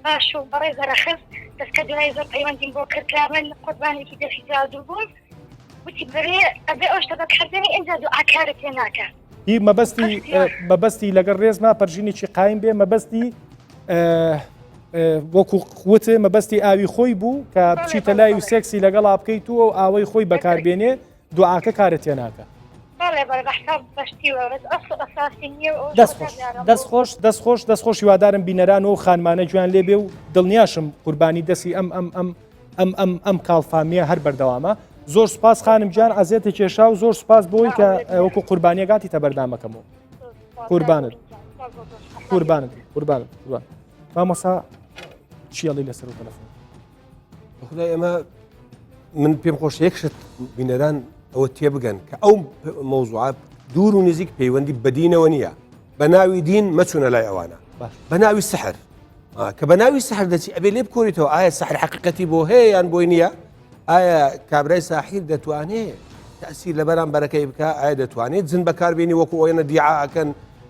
باش و بەڕێزە رەخست دەستکە دوای زۆر پەیوەندیم بۆ کرد کە من قوربانێکی دەستی جادو بووم وتی بەرێ ئەبێ ئەو شتە بەکردنی ئینجا دوعاکارت پێ ناکە هی مەبەستی لەگەڵ ڕێزما پەرژینێکی قایم بێ مەبەستی وەکو قوتێ مەبەستی ئاوی خۆی بوو کە بچیتە لای و سێکسی لەگەڵا بکەیت و ئەو ئاوەی خۆی بەکاربێنێ دوعاکە کارت تێ ناکە دەستخۆش هیوادارم بینەران و خانمانە جوان لێبێ و دڵنیاشم قوربانی دەستی ئەم کاڵفامیە هەر بەردەوامە زۆر سپاس خانم جان ئازێتە کێشا و زۆر سپاس بۆی کە وەکو قوربانیەکاتی تە بەردامەکەمەوە قوربانت مامۆستا چیەڵی لەسەر و تەلەفۆن خدای ئەمە من پێم خۆش یەکشت بینەران ئەوە تێبگەن کە ئەو مەوزوعات دوور و نزیک پەیوەندی بەدینەوە نییە بە ناوی دین مەچوونە لای ئەوانە بە ناوی سحر کە بە ناوی سحر دەچی ئەبێ لێ بکۆریتەوە ئایا سحر حقیقەتی بۆ هەیە یان بۆی نییە ئایا کابرای ساحیر دەتوانێت تەسیر لە بەرامبەرەکەی بکە ئایا دەتوانێت جن بەکاربێنی وەکو ئەوەنە دیعاکەن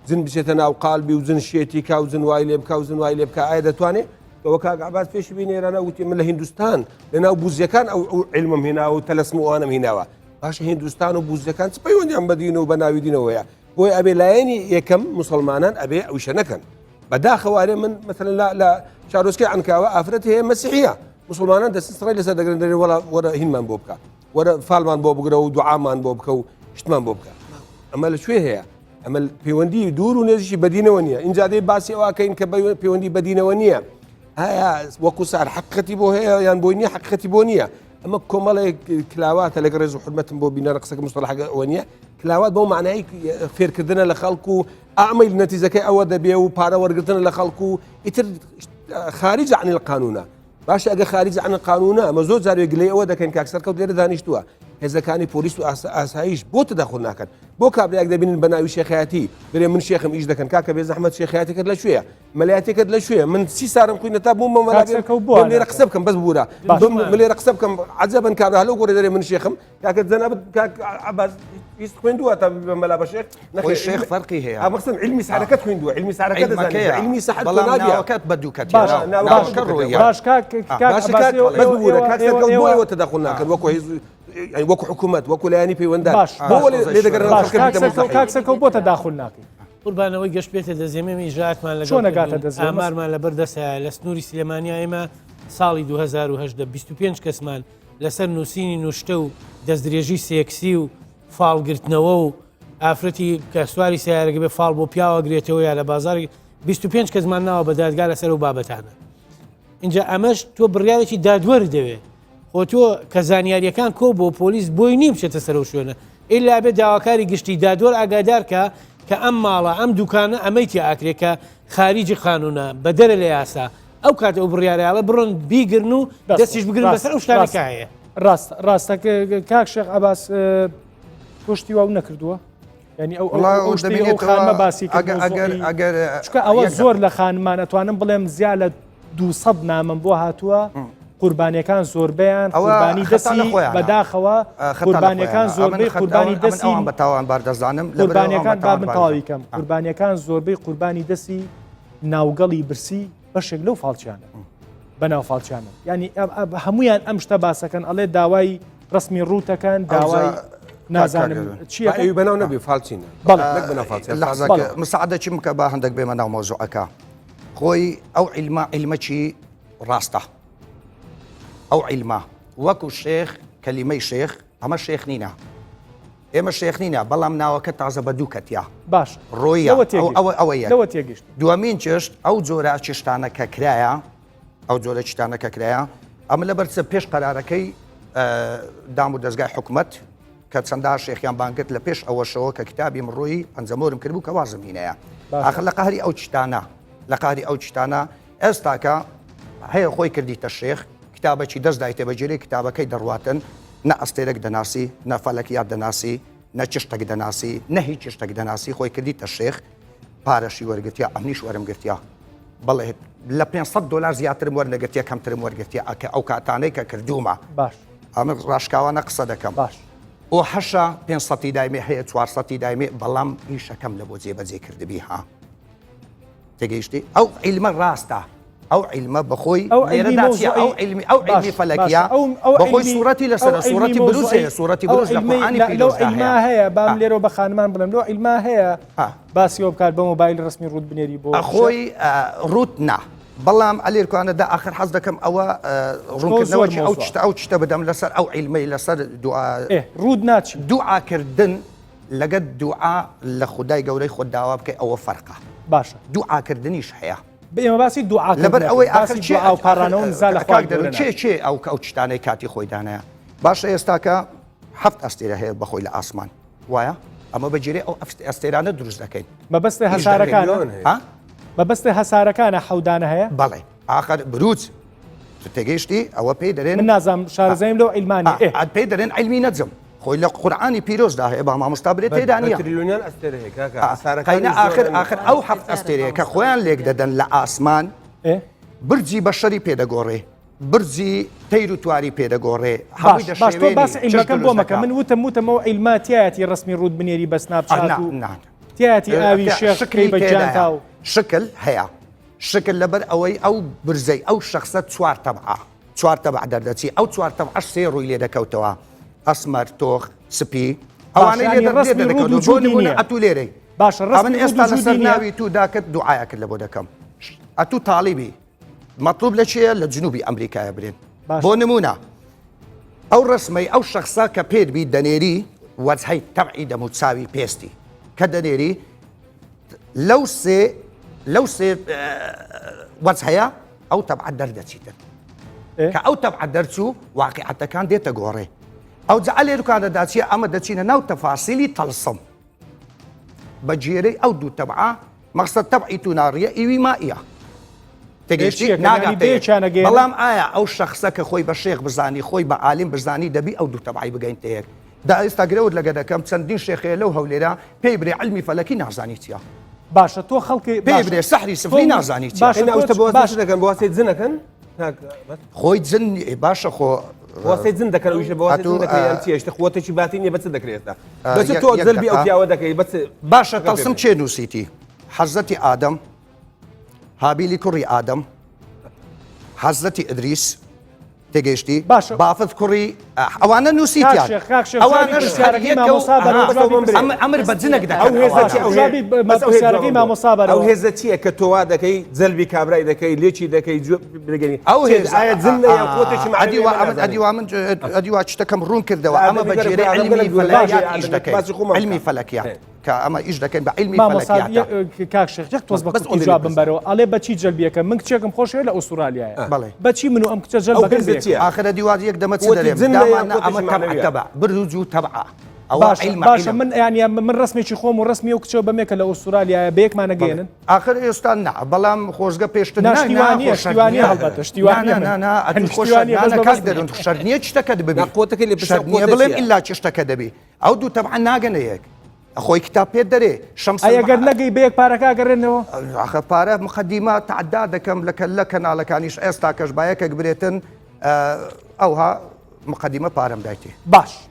جن بچێتە ناو قالبی و جن شێتی کا و جن وای لێ بکە و جن وای لێ بکە ئایا دەتوانێت ئەوە کاک عەباس پێشی بینێرانە وتی من لە هیندستان لەناو بوزیەکان ئەو عیلمم هێناوە و تەلەسم و ئەوانم هێناوە باشە هیندستان و بوزیەکان چ پەیوەندیان بە دین و بە ناوی دینەوەیە بۆی ئەبێ لایەنی یەکەم موسڵمانان ئەبێ ئەویشە نەکەن بەداخەوارێ من مثلا لە شارۆچکەی عنکاوە ئافرەت هەیە مەسیحیە مسلمانان دەست سڕی لەسەر دەگرن دەرێ وەرە هینمان بۆ بکە وەرە فالمان بۆ بگرە و دوعامان بۆ بکە و شتمان بۆ بکە ئەمە لەکوێ هەیە ئەمە پەیوەندی دوور و نێزیشی بەدینەوە نییە اینجا دەی باسی ئەوەکەین کە پەیوەندی بەدینەوە نییە ئایا وەکو سار حقیقەتی بۆ هەیە یان بۆی نییە حقیقەتی بۆ نییە ئەمە کۆمەڵێک کلاواتە لەگە ڕێز و حرمەتم بۆ بینەرە قسەکە مستەلاحەکە ئەوە نییە کلاوات بۆ معنایی فێرکردنە لە خەڵکو و ئامەی نەتیجەکەی ئەوە دەبێ و پارە وەرگرتن لە خەڵکو و ئیتر خارج عن القانونە باش ئەگە خارج عن القانونە ئەمە زۆر جارێ گلەی ئەوە دەکەن کاکسەر کەوت لێرە دانیشتووە هێزەکانی پۆلیس و ئاسایش بۆ تەداخل ناکەن بۆ کابراایك دەبینن بە ناوی شێخایەتی برێ من شێخم ئیش دەکەن کاکە بێ زەحمەت شێخایەتەکەت لە شوێیە مەلایەتێکت لە شوێ من 30 ساڵم خوێنە تا بوومە لێرە قسە بکەم بەس بوورە لێرە قسە بکەم عەجەبن کابرا هەلو گۆڕێ دەرێ من شێخم کاکە جەنابەت عەباس هیچ خوێندووە تا مەلا بە شێخ خۆی شێخ فەرقی هەیە مەقصد علمی سەحرەکەت خوێندووە علمی سەحرەکەت دەزانێت علمی سەحر بەڵام ناوەکەت بە دوو کەتی ناوەکە ڕۆیە باش بۆەوە تەداخل ناکەن وەکو وەکو حکوومەت وەکو لایانی پەیوەنددار لێ کاکسەکە بۆ تەداخل ناکەین قوربانەوەی گەشت بێتە دەزێمەمی ژاتمان لە چۆن نەگاتە دەزێمە ئامارمان لەبەر دەسە لە سنووری سلێمانیا ئێمە ساڵی 2010 25 کەسمان لەسەر نووسینی نوشتە و دەستدرێژی سێکسی و فاڵگرتنەوە و ئافرەتی کە سواری سیارەکە بێ فاڵ بۆ پیاوە گرێتەوە یا لە بازاری 25 کەسمان ناوە بە دادگا لەسەر و بابەتانە اینجا ئەمەش تۆ بڕیارێکی دادوەر دەوێت خۆ تۆ کە زانیاریەکان کۆ بۆ پۆلیس بۆی نیم بچێتە سەر و شوێنە ئیلا بێ داواکاری گشتی دادوەر ئاگادار کە ئەم ماڵە ئەم دوکانە ئەمەیتی ئاکرێکە خارجی قانونە بە دەرە لە یاسا ئەو کاتە ئەو بڕیارەیاڵە بڕۆن بیگرن و دەستیش بگرن بەسەر ئەو شتانەکە هەیە ڕاستە کاک شێخ عەباس پشتی وا نەکردووە ینی ئەو خانمە باسی چکە ئەوە زۆر لە خانمان ئەتوانم بڵێم زیاد لە 200 نامم بۆ هاتووە قوربانیەکان زۆربیان قوربانی دەستی بەداخەوە قوربانیەکان زۆربەی قوربانی دەستی بەتاوان باردەزانم قوربانیەکان بابن تەواویکەم قوربانیەکان زۆربەی قوربانی دەستی ناوگەڵی برسی بەشێک لەو فاڵچیانە بەناو فاڵچیانە ینی هەمویان ئەم شتە باسەکەن ئەڵێ داوای ڕسمی ڕوتەکەن داوای نازانم چیە بەناو نەبێ فالچینە مساعدە چی مکە با هەندێک بێمە ناو مۆزوعەکە خۆی ئەو عیلمەچی ڕاستە ئەو عیلما وەکو شێخ کەلیمەی شێخ ئەمە شێخ نینە ئێمە شێخ نینە بەڵام ناوەکە تازە بە دوو کەتیا باش ڕۆیە ئەوە تێگەشت دوامین چشت ئەو جۆرە چشتانە کە کرایە ئەو جۆرە چشتانە کە کرایە ئەمە لە بەرچە پێش قەرارەکەی دام و دەستگای حکوومەت کە چەندا شێخیان بانگت لە پێش ئەوەشەوە کە کتابی مڕۆیی ئەنجەمۆرم کردبوو کە وازم هینەیە ئاخر لە قەهری ئەو چتانە لە قاری ئەو چتانە ئێستاکە هەیە خۆی کردیتە شێخ کتابەکی دەستدایتە بەجێری کتابەکەی دەڕواتن نە ئەستێرەك دەناسی نەفەلەکیات دەناسی نە چشتێک دەناسی نە هیچ چشتێک دەناسی خۆی کردیتە شێخ پارەشی وەرگرتیا ئەمنیش وەرمگرتیا بەڵێ لە $500 زیاترم وەرنەگرتیا کەمترم وەرگرتیا ئەکە ئەو کاتانەی کە کردومە باش ئەمە ڕاشکاوانە قسە دەکەم باش ئەو هەشە 500 دایمێ هەیە 400 دایمێ بەڵام ئیشەکەم لە بۆ جێبەجێ کردبی ها تێگەیشتی ئەو عیلمە ڕاستە ئەو عیلمە بەخۆی ئەو عیلمی فەلەکیە بەخۆی سوورەتی لەسەر سوورەتی بروز هەیە سوورەتی بروز لە قورئانی پیرۆزدا هەیە بام لێرەوە بە خانمان بڵێم لەو عیلما هەیە باسیەوە بکات بە مۆبایل ڕسمی ڕوت بنێری بۆ ئەخۆی ڕوت نا بەڵام ئەلێرکوانەدا ئاخر حەز دەکەم ئەوە ڕوونکردنەوەی ئەو شتە بدەم لەسەر ئەو عیلمەی لەسەر ڕوود ناچی دوعاکردن لەگەت دوعا لە خودای گەورەی خۆ داوا بکەی ئەوە فەرقە باشە دوعاکردنیش هەیە ئێمە باسی دوعا لەبەر ئەوەی ئاخر ئەو پارانەوە نزا لە خوا چێ ئەو چتانەی کاتی خۆی دانەیە باشە ئێستاکە 7 ئەستێرە هەیە بەخۆی لە ئاسمان وایە ئەمە بەجێرێ ئەو ئەستێرانە دروست دەکەین مەبەستە هەسارەکانە مەبەستە هەسارەکانە حەودانە هەیە بەڵێ ئاخر بروچ تێگەیشتی ئەوە پێی دەرێن من نازانم شارەزەیم لەو عیلمانی پێی دەرێن عیلمی نەجم خۆی لە قورئانی پیرۆزدا هەیە بە مامۆستا برێت تێدا نییە تریلیۆنیان ئەستێرە هەیە قەینە ئاخر ئەو 7 ئەستێرەیە کە خۆیان لێک دەدەن لە ئاسمان برجی بەشەری پێدەگۆڕێ برجی تەیر و تواری پێدەگۆڕێ باش تۆ باس عیلمەکەم بۆ مەکە من وتمەوە عیلما تایەتی ڕسمی ڕوود بنێری بە سناپچات و تایەتی ئاوی شێخەکەی بەجیان تاو شکل هەیە شکل لەبەر ئەوەی ئەو برزەی ئەو شخصە 4 تەبع دەردەچی ئەو 4 تەبعەش سێ ڕووی لێ دەکەوتەوە ئەسمەر تۆخ سپی ئەوانەی لێ ئەتو لێرەی باشە من ئێستا لەسەر ناوی تو داکرد دوعایا کرد لە بۆ دەکەم ئەتو تاڵیبی مەطلوب لە چیە لە جنوبی ئەمریکایە برێن بۆ نمونە ئەو ڕسمەی ئەو شخصە کە پێدبی دەنێری وەجهەی تەبعی دەموچاوی پێستی کە دەنێری لەو سێ وەجهەیە ئەو تەبعەت دەردەچیتن کە ئەو تەبعەت دەرچوو واقعەتەکان دێتە گۆڕێ ئەو جەعلێرکانەدا چیە ئەمە دەچینە ناو تەفاسیلی تەڵسم بە جێرەی ئەو دوو تەبعە مەقسەد تەبعی تو ناڕیە ئیوی مائیە تێگەشتی ناگاتێ بەڵام ئایا ئەو شخصە کە خۆی بە شێخ بزانی خۆی بە عالم بزانی دەبی ئەو دوو تەبعی بگەین تەیەک دا ئێستا گرەوت لەگە دەکەم چەندین شێخەیە لەو هەولێرە پێی برێ علمی فەلەکی نازانی چیە باشە تۆ خەڵکی پێی برێ سەحری سفری نازانی چیە باش دەکەن بۆواسی جنەکەن خۆی جن باشە خۆ واسی جن دەکەن ویش بۆواسی جن دەکەن چیشتە خۆتێکی باتی نیە بەچ دەکرێتە بەچ تۆ جەلبی ئەو پیاوە دەکەی بەچ باشە تەڵسم چێ نووسیتی حەزەتی ئادەم هابیلی کوڕی ئادەم حەزەتی ئەدریس تێگەشتی بافت کوڕی ئەوانە نووسیتیان ئەمر بە جنێک دەکەی مامۆسا ئەو هێزە چییە کە تۆوا دەکەی جەلبی کابرای دەکەی لێکی دەکەی بگەنی ئەو هێزایە جن ئەدیوا من ئەدیوا شتەکەم ڕوون کردەوە ئەمە بە جێرە علمی فەلەکیات کە ئەمە ئیش دەکەن بە علمی فەلەکیات کاکشێخ تۆز بە جواب بمبەرەوە ئەڵێ بەچی جەلبیەکە من کچێکم خۆشەوە لە ئوسترالیایە بەچی من و ئەم کچە جەلب آخرە دیوار یەک دەمە دەرێمانە ئەمە تەبع بروج و تەبع باشە من ینی من ڕسمێکی خۆم و ڕسمی و کچەوە بەمێکە لە ئوسترالیایە بەیەکمانە گەێنن آخر ئێستا نا بەڵام خۆشگە پێشتر شتیوانی هەڵبەتە کاس دەرون شەرنیە شتەکە ببێ قوتەکە لێ شەرنیە بڵێم ئللا چ شتەکە دەبێ ئەو دوو تەبع ناگەنە یەک خۆی کتاب پێ دەرێ شەمس ئەگەر نەگەی بەیەک پارەکە گەڕێنەوە ئاخە پارە مقدمە تعدا دەکەم لە کەناڵەکانیش ئێستا کەش بایەکە برێتن ئەوها مقدمە پارەم دایتێ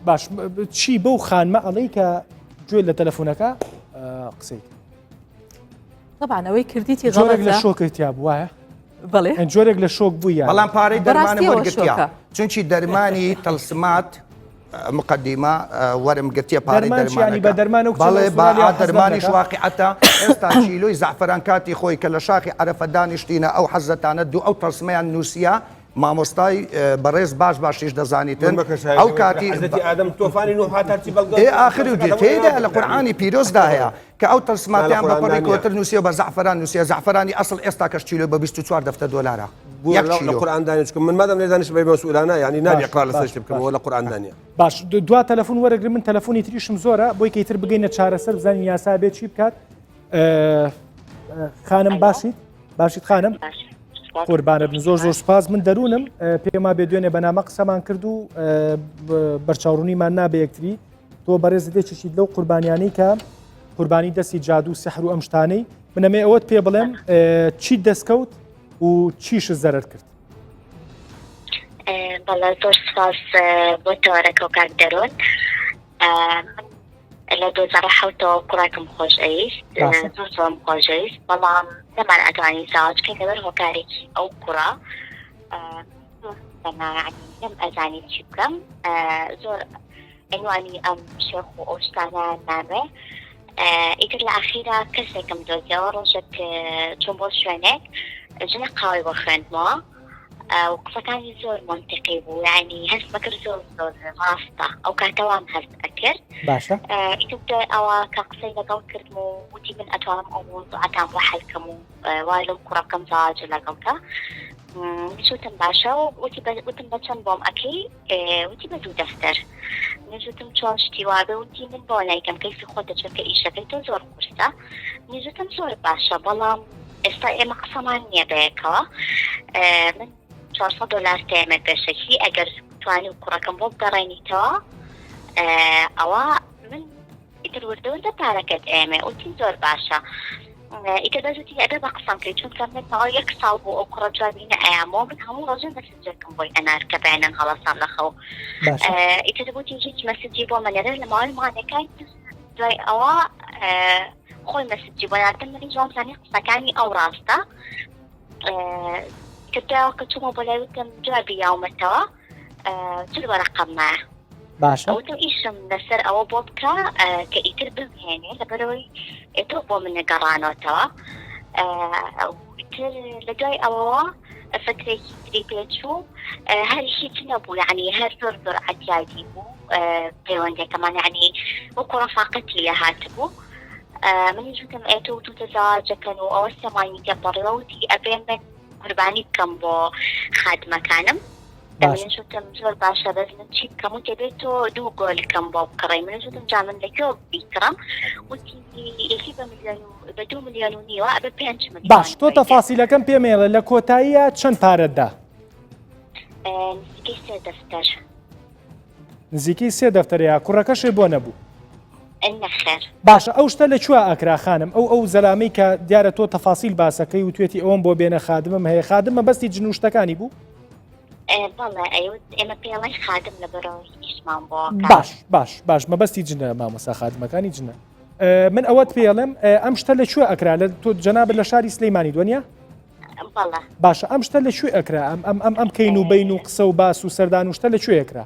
باش چی بەو خانمە ئەڵەی کە گوێ لە تەلەفۆنەکە قسەی طبعا ئەوەی کردیتی جۆرێک لە شۆکەتیا بووایە بەڵێ جۆرێک لە شۆک بوویە بەڵام پارەی دەرمانە وەرگرتیا چونکی دەرمانی تەلسمات مقدمە وەرم گرتیە پارەی دەرمانەکە بەڵێ با دەرمانیش واقعەتە ئێستا چیلۆی زعفران کاتی خۆی کە لە شاخی عەرەفە دانیشتینە ئەو حەزەتانە دوو ئەو تەلسمەیان نووسیا مامۆستای بەڕێز باشیش دەزانیتن ئەو کاتی ئادەم تۆفانی نو هاتارچی بەڵگە آخر و تێدا لە قورئانی پیرۆزدا هەیە کە ئەو تەلسماتیان بە پەڕی کۆتر نووسیە بە زعفران نووسیە زعفرانی ئەسڵ ئێستا کەش چیلۆ بە 24 دۆلارە لە قورئان دانیشکم من مادەم نێزانش بە مەسئولانە یعنی نابێ اقرار لەسەر شت بکەمەوە لە قورئان دانیە باش دوا تەلەفۆن وەرەگرم من تەلەفۆنی تریشم زۆرە بۆی کەیتر بگەینە چارەسەر بزانین یاسا بێت چی بکات خانم باشیت خانم قوربانە بن زۆر سوپاس من دەروونم پێما بێ دوێنێ بەنامە قسەمان کرد و بەرچاوڕوونیمان نابێ یەکتری تۆ بەڕێز دێکیشیت لەو قوربانیانەی کە قوربانی دەستی جادو و سحر و ئەم شتانەی منەمێ ئەوەت پێ بڵێم چی دەستکەوت و چیش زەرەر کرد بەڵێ زۆر سپاس بۆ تۆرەکە و کاک دەرۆن لە 2010 کوڕاکم خۆشەویست زۆرم خۆشەویست بەڵام نەمان ئەتوانی زاوجکە لەبەر هۆکارێکی ئەو کوڕە نەم ئەزانی چی بکەم زۆر ئەنوانی ئەم شێخ و ئەو شتانە نامێ ئیتر لە ئاخیرا کەسێکم دۆزیەوە ڕۆژێک چۆن بۆ شوێنێک ژنە قاوەی بۆ خوێندمەوە و قسەکانی زۆر منتیقی بوو یعنی هەست بەکرد زۆر ڕاستە ئەو کاتەوام هەست ئەکرد ئیتر ئەوە کە قسەی لەگەڵ کردم و وتی من ئەتوانم ئەو موضوعەتان بۆ حەلکەم و وای لەو کوڕەکەم زاواج لەگەڵکە وتم باشە و وتم بە چەند بۆم ئەکەی وتی بە دوو دەفتەر نێژوتم چۆن شتی وابێ وتی من بۆ لایکەم کەیفی خۆتە چونکە ئیشەکەی تۆ زۆر قورسە نێژوتم زۆر باشە بەڵام ئێستا ئێمە قسەمان نییە بەیەکەوە من 400 دلار تێمە پێشەکی ئەگەر توانی و کوڕەکەم بۆ بگەڕێنیتەوە ئەوە من ئیتر وردەوردە پارەکەت ئێمە وتی زۆر باشە ئیتر دەزوتی ئەگەر بە قسەم کرد چونکە من تەواو 1 ساڵ بوو ئەو کوڕە جوابینە ئەیامەوە من هەموو ڕۆژێ مەسجێکم بۆی ئەنار کە بێنن هەڵەسان لەخەو ئیتر وتی هیچ مەسجی بۆ مەنێرە لە ماوەی مانەکەی دوای ئەوە خۆی مەسجی بۆ ناردن منی جوانزانی قسەکانی ئەو ڕاستە کرداوە کە چوومە بۆ لای وتم جوابی یاومەتەوە چ وەرەقەمە ئەوتم ئیشم لەسەر ئەوە بۆ بکە کە ئیتر بمهێنێ لەبەرەوەی ئێتۆ بۆ من نەگەڕانەوەتەوە ئیتر لە دوای ئەوەوە فترێکی تری پێچوو هەر هیچ نەبوو یعنی هەر زۆر عەتیادی بوو پەیوەندێکەمان یعنی وەکو ڕەفاقەتی لێ هاتبوو منیش وتم ئێتۆ توتە زەواجەکەن و ئەوە سەمانی تێپەڕێوە وتی ئەبێ من قوربانی بکەم بۆ خادمەکانم دەمێنشتم زۆر باشە بەس من چی بکەم و دەبێت تۆ 2 گۆلکەم بۆ بکڕی منشتم جا من لەکێوە بیکڕم وتی یەکی بە 2 ملیۆن و نیوە بە 5 ملیۆن. باش تۆ تەفاسیلەکەم پێمێڵە لە کۆتاییە چەند پارەتدا؟ نزیکەی 3 دەفتەر. نزیکەی 3 دەفتەرەیە کوڕەکەشێ بۆ نەبوو. نەخێر. باشە ئەو شتە لەکوێ ئاکرا خانم ئەو زەلامی کە دیارە تۆ تەفاسیل باسەکەی و توێتی ئەوم بۆ بێنە خادمم هەیە خادمە بەستی جنوشتەکانی بوو؟ بەڵێ ئێمە پێڵی خادم لە بەرەوەی ئیشمان بۆ. باش مەبەستی جنە مامۆستا خادمەکانی جنە. من ئەوەت پێڵم ئەم شتە لەکوێ ئەکرا لە تۆ جەنابەت لە شاری سلەیمانی دنیا؟ بەڵێ. باشە ئەم شتە لەکوێ ئەکرا ئەم کەین و بین و قسە و باس و سەردان و شتە لەکوێ ئەکرا؟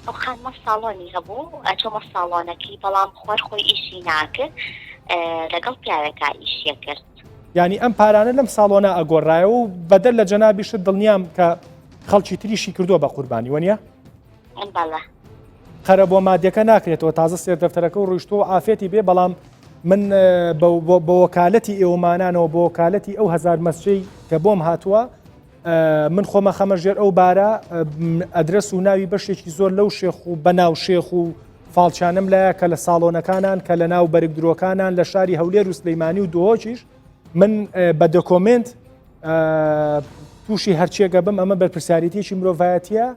ئەو خانمە ساڵۆنی هەبوو ئەچۆمە ساڵۆنەکەی بەڵام خۆر خۆی ئیشی ناکرد لەگەڵ پیاوێکا ئیشیە کرد. ینی ئەم پارانە لەم ساڵۆنە ئەگۆڕایەوە و بەدەر لە جەنابیشت دڵنیام کە خەڵکی تریشی کردووە بە قوربانی وەنیە؟ بەڵێ. قەرە بۆ مادیەکە ناکرێتەوە تازە سێر دەفتەرەکە و ڕۆیشتەوە ئافێتی بێ بەڵام من بە وەکالەتی ئێوەمانانەوە بۆ وەکالەتی ئەو 1000 مەسجەی کە بۆم هاتووە من خۆمە خەمەژێر ئەو بارە ئەدرس و ناوی بەشێکی زۆر لەو شێخ و بەناو شێخ و فاڵچانم لایە کە لە ساڵۆنەکانان کە لە ناو بەرگ درۆکانان لە شاری هەولێر و سلەیمانی و دۆهۆکیش من بە دۆکۆمنت تووشی هەرچێگە بم ئەمە بەرپرسیارەتێکی مرۆڤایەتیە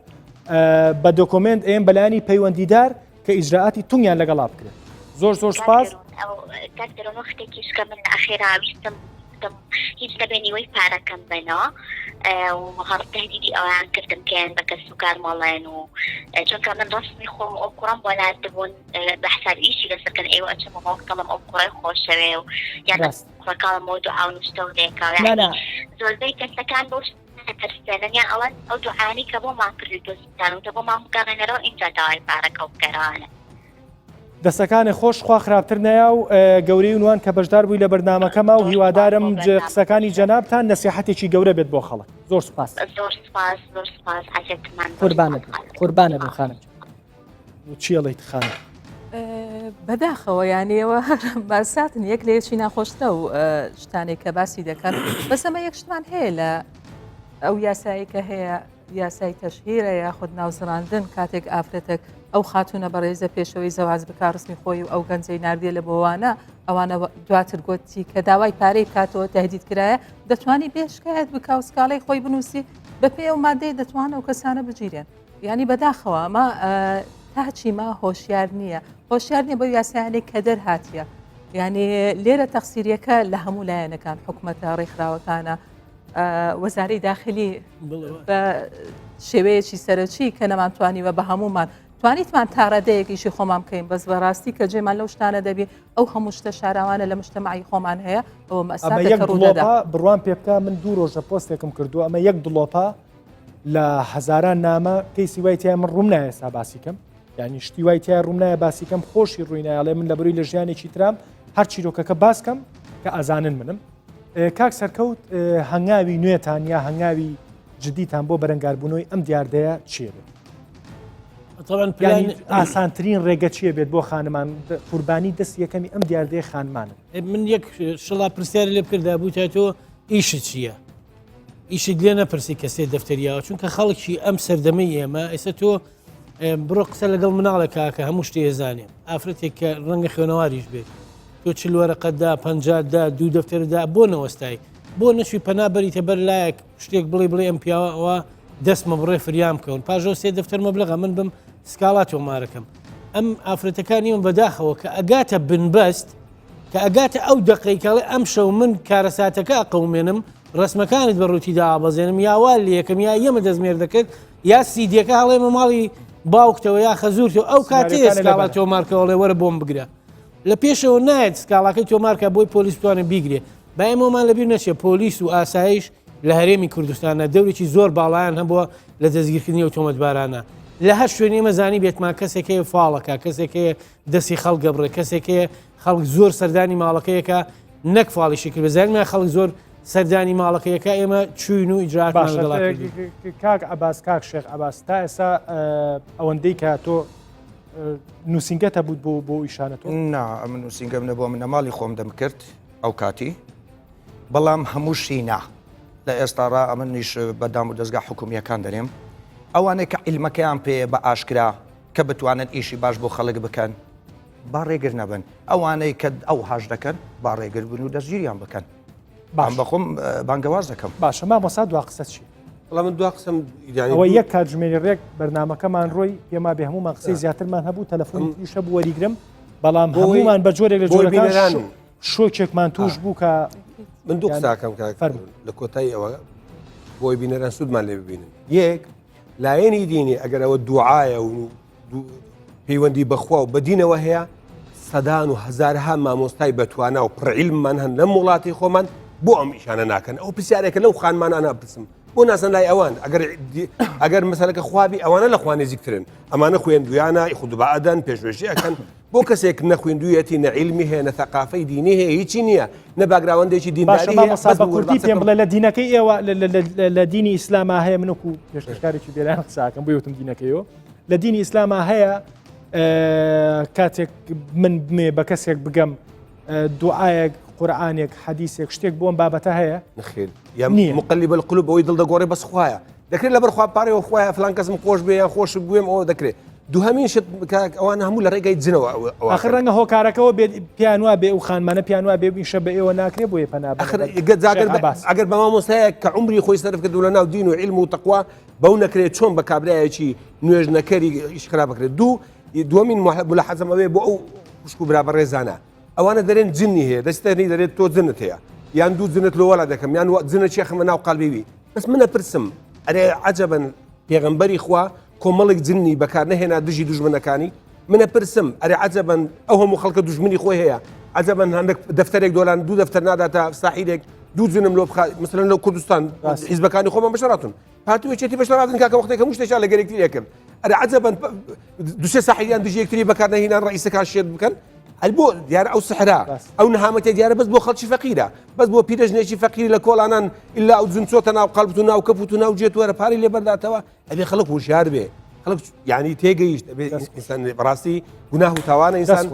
بە دۆکۆمنت ئێم بەلایانی پەیوەندیدار کە ئیجراعاتی تونیان لەگەڵا بکرێت. زۆر سپاس. وەختێکیش کە من ئەخێراویستم هیچ لەبێنیوەی پارەکەم بنەوە و هەڕ تهدیدی ئەویان کردم کەیان بە کەس و کارمەڵێن و چونکە من ڕستمی خۆم ئەو کوڕم بۆ نردبوون بە حساب ئیشی لەسەرکەن ئێوە ئەچمەوە کەڵم ئەو کوڕی خۆشەوێ و یان کوڕەکەڵمەوە دوعا و نوشتە و دێکاو زۆربەی کەسەکان بۆ تەرسێنیان ئەڵەن ئەو دوعانی کە بۆ مان کردی دۆستان و بۆ مام بگەڕێنەرەوە ئینجا داوای پارەکە و بکەرانە. دەستەکانی خۆش خوا خراپتر نەیە و گەورەی ونوان کە بەشدار بووی لە بەرنامەکەمە و هیوادارم قسەکانی جەنابتان نەسیحەتێکی گەورە بێت بۆ خەڵک. زۆر سپاس. زۆر سپاس حەزێتمان قوربانە بن خانم. چی ئەڵێیت خانم؟ بەداخەوە یانەوە باساتن یەک لە یەکی ناخۆشتە و شتانێک کە باسی دەکەن بەسەمە یەک شتمان هەیە لە ئەو یاسایی کە هەیە یاسای تەشهیرە یاخود ناوزڕاندن کاتێک ئافرەتێک ئەو خاتونە بەڕێزە پێشەوەی زەواز بکە ڕستمی خۆی و ئەو گەنجەی نردێ لە بۆوانە ئەوانە دواتر گوتی کە داوای پارەی بکاتەوە تهدید کرایە دەتوانی بێشکایەت بکە و سکاڵی خۆی بنووسی بەپێ ئەو مادەی دەتوانە و کەسانە بگیرێن ینی بەداخەوە ئەمە تاچی ما هۆشیار نییە هۆشیار نییە بۆ یاسایانێک کە دەرهاتیە ینی لێرە تەقسیریەکە لە هەموو لایەنەکان حکوومەتە ڕێکخراوەکانە وەزارەی داخلی بە شێوەیەکی سەرەکی کە نەمانتوانیوە بە هەمومان توانیتمان تاڕەدەیەکیشی خۆمان بکەین بەس بەڕاستی کە جێمان لەو شتانە دەبێت ئەو هەموو شتە شاراوانە لە مجتەماعی خۆمان هەیە ئەوە مەساتێکە ڕوودەدا بڕوان پێ بکە من 2 ڕۆژە پۆستێکم کردو ئەمە 1 دڵۆپە لە هەزاران نامە کەیسی وای تیا من ڕوم نایە سا باسیکەم یعنی شتی وای تیا ڕوم نایە باسیکەم خۆشی ڕووینایڵێ من لە بەروی لە ژیانێکی ترام هەر چیرۆکەکە باسکەم کە ئازانن منم کاک سەرکەوت هەنگاوی نوێتان یا هەنگاوی جدیتان بۆ بەرەنگاربوونەوەی ئەم دیاردەیە چیە بێت؟ ئاسانترین ڕێگە چیە بێت بۆ خانمان قوربانی دەست یەکەمی ئەم دیاردەیە خانمانە؟ من یەک شڵا پرسیاری لێ بکردا بوو تا تۆ ئیشت چییە؟ ئیشت لێ نەپرسی کەسێ دەفتەریاوە چونکە خەڵکی ئەم سەردەمەی ئێمە ئێستا تۆ بڕۆ قسە لەگەڵ مناڵە کاکە هەموو شتێ زانێ ئافرەتێک کە ڕەنگە خوێنەواریش بێت تۆ چ وەرەقەتدا 50دا 2 دەفتەردا بۆ نەوەستای بۆ نەچوی پەنابەریتە بەر لایەک شتێک بڵێ ئەم پیاوەوە دەستمە بڕێ فریام کەون پاژۆ 3 دەفتەر مەبلەغە من بم سکاڵات تۆمارەکەم ئەم ئافرەتەکانی من بەداخەوە کە ئەگاتە بنبەست کە ئەگاتە ئەو دقیقاڵێ ئەم شەو من کارەساتەکە ئەقەومێنم ڕسمەکانت بە ڕووتیدا ئابەزێنم یاوال لەکەم یا یەمە دەستمێر دەکرد یا سیدیەکە هەڵێمە ماڵی باوکتەوە یا خەزورتەوە ئەو کاتێ سکاڵات تۆمارکەوەڵێ وەرە بۆم بگرە لە پێشەوە نایەت سکاڵاکەی تۆمارکە بۆی پۆلیس بتوانێت بیگرێ با ئێمەمان لەبیر نەچێ پۆلیس و ئاسایش لە هەرێمی کوردستانە دەورێکی زۆر باڵایان هەبووە لە دەستگیرکردنی ئۆتۆمەتبارانە لە هەر شوێنی مەزانی بێتمان کەسێکەیە فاڵەکە کەسێکەیە دەستی خەڵگە بڕێ کەسێکەیە خەڵک زۆر سەردانی ماڵەکەیەکە نەک فاڵیشی کرد بەزانمان خەڵک زۆر سەردانی ماڵەکەیەکە ئێمە چوین و ئیجراتمان کاک عەباس کاک شێخ عەباس تا ئێستا ئەوەندەی کە تۆ نووسنگەتە بوو بۆ ئیشانەتۆ؟ نا ئەمە نووسنگەم نەبووە من نەماڵی خۆم دەمکرد ئەو کاتی بەڵام هەموو شینا لە ئێستاڕا ئەمە نیش بەدام و دەستگا حکومیەکان دەرێم ئەوانەیە کە عیلمەکەیان پێ بە ئاشکرا کە بتوانن ئیشی باش بۆ خەڵک بکەن با ڕێگر نەبن ئەوانەی کە ئەو هاش دەکەن با ڕێگر بن و دەستگیریان بکەن بەخۆم بانگەواز دەکەم باشە مامۆستا دوا قسە چی وڵام من دو قسم ئەوە یەک کاتژمێری ڕێک بەرنمەکەمان ڕۆی پێما بێ هەمومان قسەی زیاترمان هەبوو تەلەفۆنی شە بوو وەریگرم بەڵام هەمومان بە جۆرێک لە جۆرەکان شۆکێکمان توش بوو کە من دوو قساکەم لە کۆتایی ئەوە بۆی بینەران سوودمان لێ ببینن یەک لایەنی دینی ئەگەر ئەوە دوعاە و پەیوەندی بەخوا و بەدینەوە هەیە سەدان و هەزارها مامۆستای بەتوانە و پڕعیلممان هەن لەم وڵاتی خۆمان بۆ ئەم ئیشانە ناکەن ئەو پرسیارێکە لەو خانمانانە بپرسم بۆ ناسن لای ئەوان ئەگەر مەسەلەکە خوابی ئەوانە لە خوان نزیکترن ئەمانە خوێندویانە خودبعدەن پێشوێژی ئەەکەن بۆ کەسێک نەخوێندویەتی نەعیلمی هەیە نە ثەقافەی دینی هەیە هیچی نییە نە باگراوەندێکی دینداری کوردی پێم بڵێ لە دینەکەی ئێوە لە دینی ئیسلاما هەیە منکو پێشکارێکی بێران قساکەم بۆ یوتم دینەکەیەوە لە دینی ئیسلاما هەیە کاتێک من بمێ بە کەسێک بگەم دوعایەک قورعانێک حەدیثێک شتێک بۆم بابەتە هەیە نخێر یا مقلب القلوب ئەوەی دڵدەگۆڕێ بەس خوایە دەکرێت لەبەر خوا پارەوە خوایە فلان کەسم خۆش بێ یان خۆش بوێم ئەوە دەکرێت دوهەمین شت ئەوانە هەموو لە ڕێگەی جنەوە ئاخر ڕەنگە هۆکارەکەەوە پیانوا بێ و خانمانە پیانوا بێ ئیشە بە ئێوە ناکرێت بۆیە پەنا ئەگەر بە مامۆستایە کە عمری خۆی سەرف کردو لە ناو دین و عیلم و تەقوا بەو نەکرێت چۆن بە کابرایەکی نوێژ نەکەری ئیش خراپ بکرێت دووەمین ملاحەزەم ئەوێ بۆ ئەو خوشک و برابە ڕێزانە ئەوانە دەرێن جنی هەیە دەستێنی دەرێت تۆ جنت هەیە یان دوو جنت لەوەلا دەکەم یان جنە چێخمە ناو قالبیوی بەس منە پرسم ئەرێ عەجەبەن پێغەمبەری خوا کۆمەڵێک جنی بەکار نەهێنا دژی دوژمنەکانی منە پرسم ئەرێ عەجەبەن ئەو هەموو خەڵکە دوژمنی خۆی هەیە عەجەبەن هەندێک دەفتەرێک دۆلان دوو دەفتەر ناداتە ساحیلێک دوو جنم لۆ بخات مثلەن لەو کوردستان حیزبەکانی خۆمان بەشەڕاتون هاتوویەتی بەشەڕاتن کاکە وەختێک هەموو شتێکیان لە گەرێکتری کرد ئەرێ عەجەبەن دوسێ ساحیلیان دژی یەکتری بەکار نەهێنان ڕئیسەکان شێت بکەن البۆ دیارە ئەو سەحرا ئەو نەهامەتە دیارە بەس بۆ خەڵکی فەقیرە بەس بۆ پیرەژنێکی فەقیری لە کۆڵانان ئللا ئەو جنچۆتە ناو قەڵبت و ناو کەپوت و ناو جێتوەرە پاری لێ بەرداتەوە ئەبێ خەڵک وشیار بێ خەڵک یعنی تێگەیشت ئینسان بەڕاستی گوناه و تاوانە ئینسان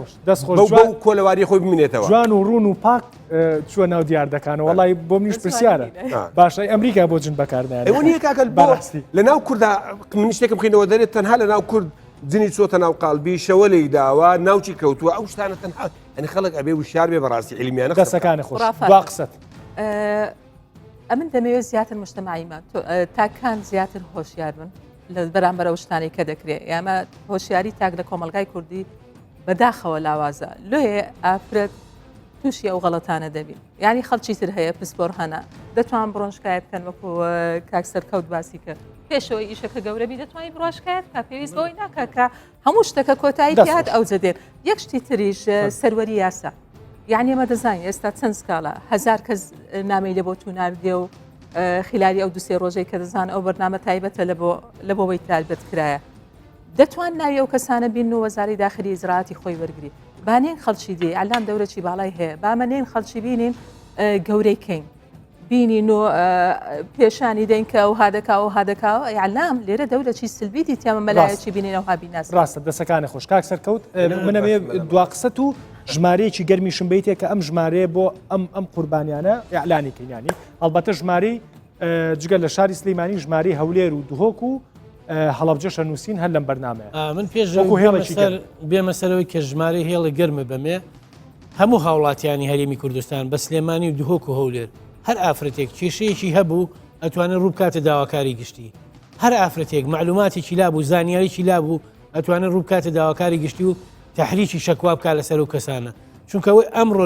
بەو کۆلەواری خۆی بمێنێتەوە جوان و ڕون و پاک چوە ناو دیاردەکانەوە وەڵی بۆ منیش پرسیارە باشای ئەمریکا بۆ جن بەکاردێن ئەوە نییە کاکە بەڕاستی لە ناو کووردا من شتێکم بخینەوە دەرێت تەنها لە ناو کورد جنی چۆتە ناو قالبی شەوە لەی داوە ناوچی کەوتووە ئەو شتانە تەنها ئەنی خەڵک ئەبێ وشار بێ بەڕاستی عیلمیانە دەسەکانی خۆش دوا قسەت ئەمن دەمەوێت زیاتر مجتەماعیمان تاکان زیاتر هۆشیار بن لە بەرامبەر ئەو شتانی کە دەکرێت ئێمە هۆشیاری تاک لە کۆمەلگای کوردی بەداخەوە لاوازە لێ ئافرەت تووشی ئەو غەڵەتانە دەبین یعنی خەڵکی تر هەیە پسپۆر هەنا دەتوان بڕۆژکایە بکەن وەکو کاکسەر کەوت باسی کرد پێشەوەی ئیشەکە گەورەبی دەتوانانی بڕۆژکایت کا پێویست بەوەی ناکە کە هەموو شتەکە کۆتایی هات ئەو جەدێر یەک شتی تریش سەروەری یاسا یعنی ئەمە دەزانین ئێستا چەند سکاڵە هەزار کەس نامەی لە بۆ توناردێ و خلالی ئەو دوسێ ڕۆژەی کە دەزان ئەو بەرنامە تایبەتە لە بۆەوەی تالبەت کرایە دەتوان ناوی ئەو کەسانە بین و وەزاری داخلی زراعەتی خۆی وەرگری بانێن خەڵکی دێ ئەلان دەورەی باڵای هەیە بامەنێن خەڵکی بینین گەورەی کەین بینین و پێشانی دەین کە ئەو هادەکا و هادەکاوە ئەعلام لێرە دەورەی سلبی دیتیامە مەلایەکی بینین ئەو هابیناس ڕاستە دەسەکانی خۆش کاک سەرکەوت منەوێ دوا قسەت و ژمارەیەکی گەرمیشم بیتێک کە ئەم ژمارەیە بۆ ئەم قوربانیانە ئەعلانی کەینانی ئەلبەتە ژمارەی جگە لە شاری سلەیمانی ژمارەی هەولێر و دوهۆک و هەڵەبجەشە نووسین هەر لەم بەرنامەیە من پێش بێمە سەرەوەی کە ژمارەی هێڵی گەرمە بەمێ هەموو هاوڵاتیانی هەرێمی کوردستان بە سلێمانی و دوهۆک و هەولێر هەر ئافرەتێک کێشەیەکی هەبوو ئەتوانێت ڕووبکاتە داواکاری گشتی هەر ئافرەتێک معلوماتێکی لابوو زانیاریی لابوو ئەتوانێت ڕووبکاتە داواکاری گشتی و تحریکی شەکوا بکات لەسەر و کەسانە چونکەوەی ئەمڕۆ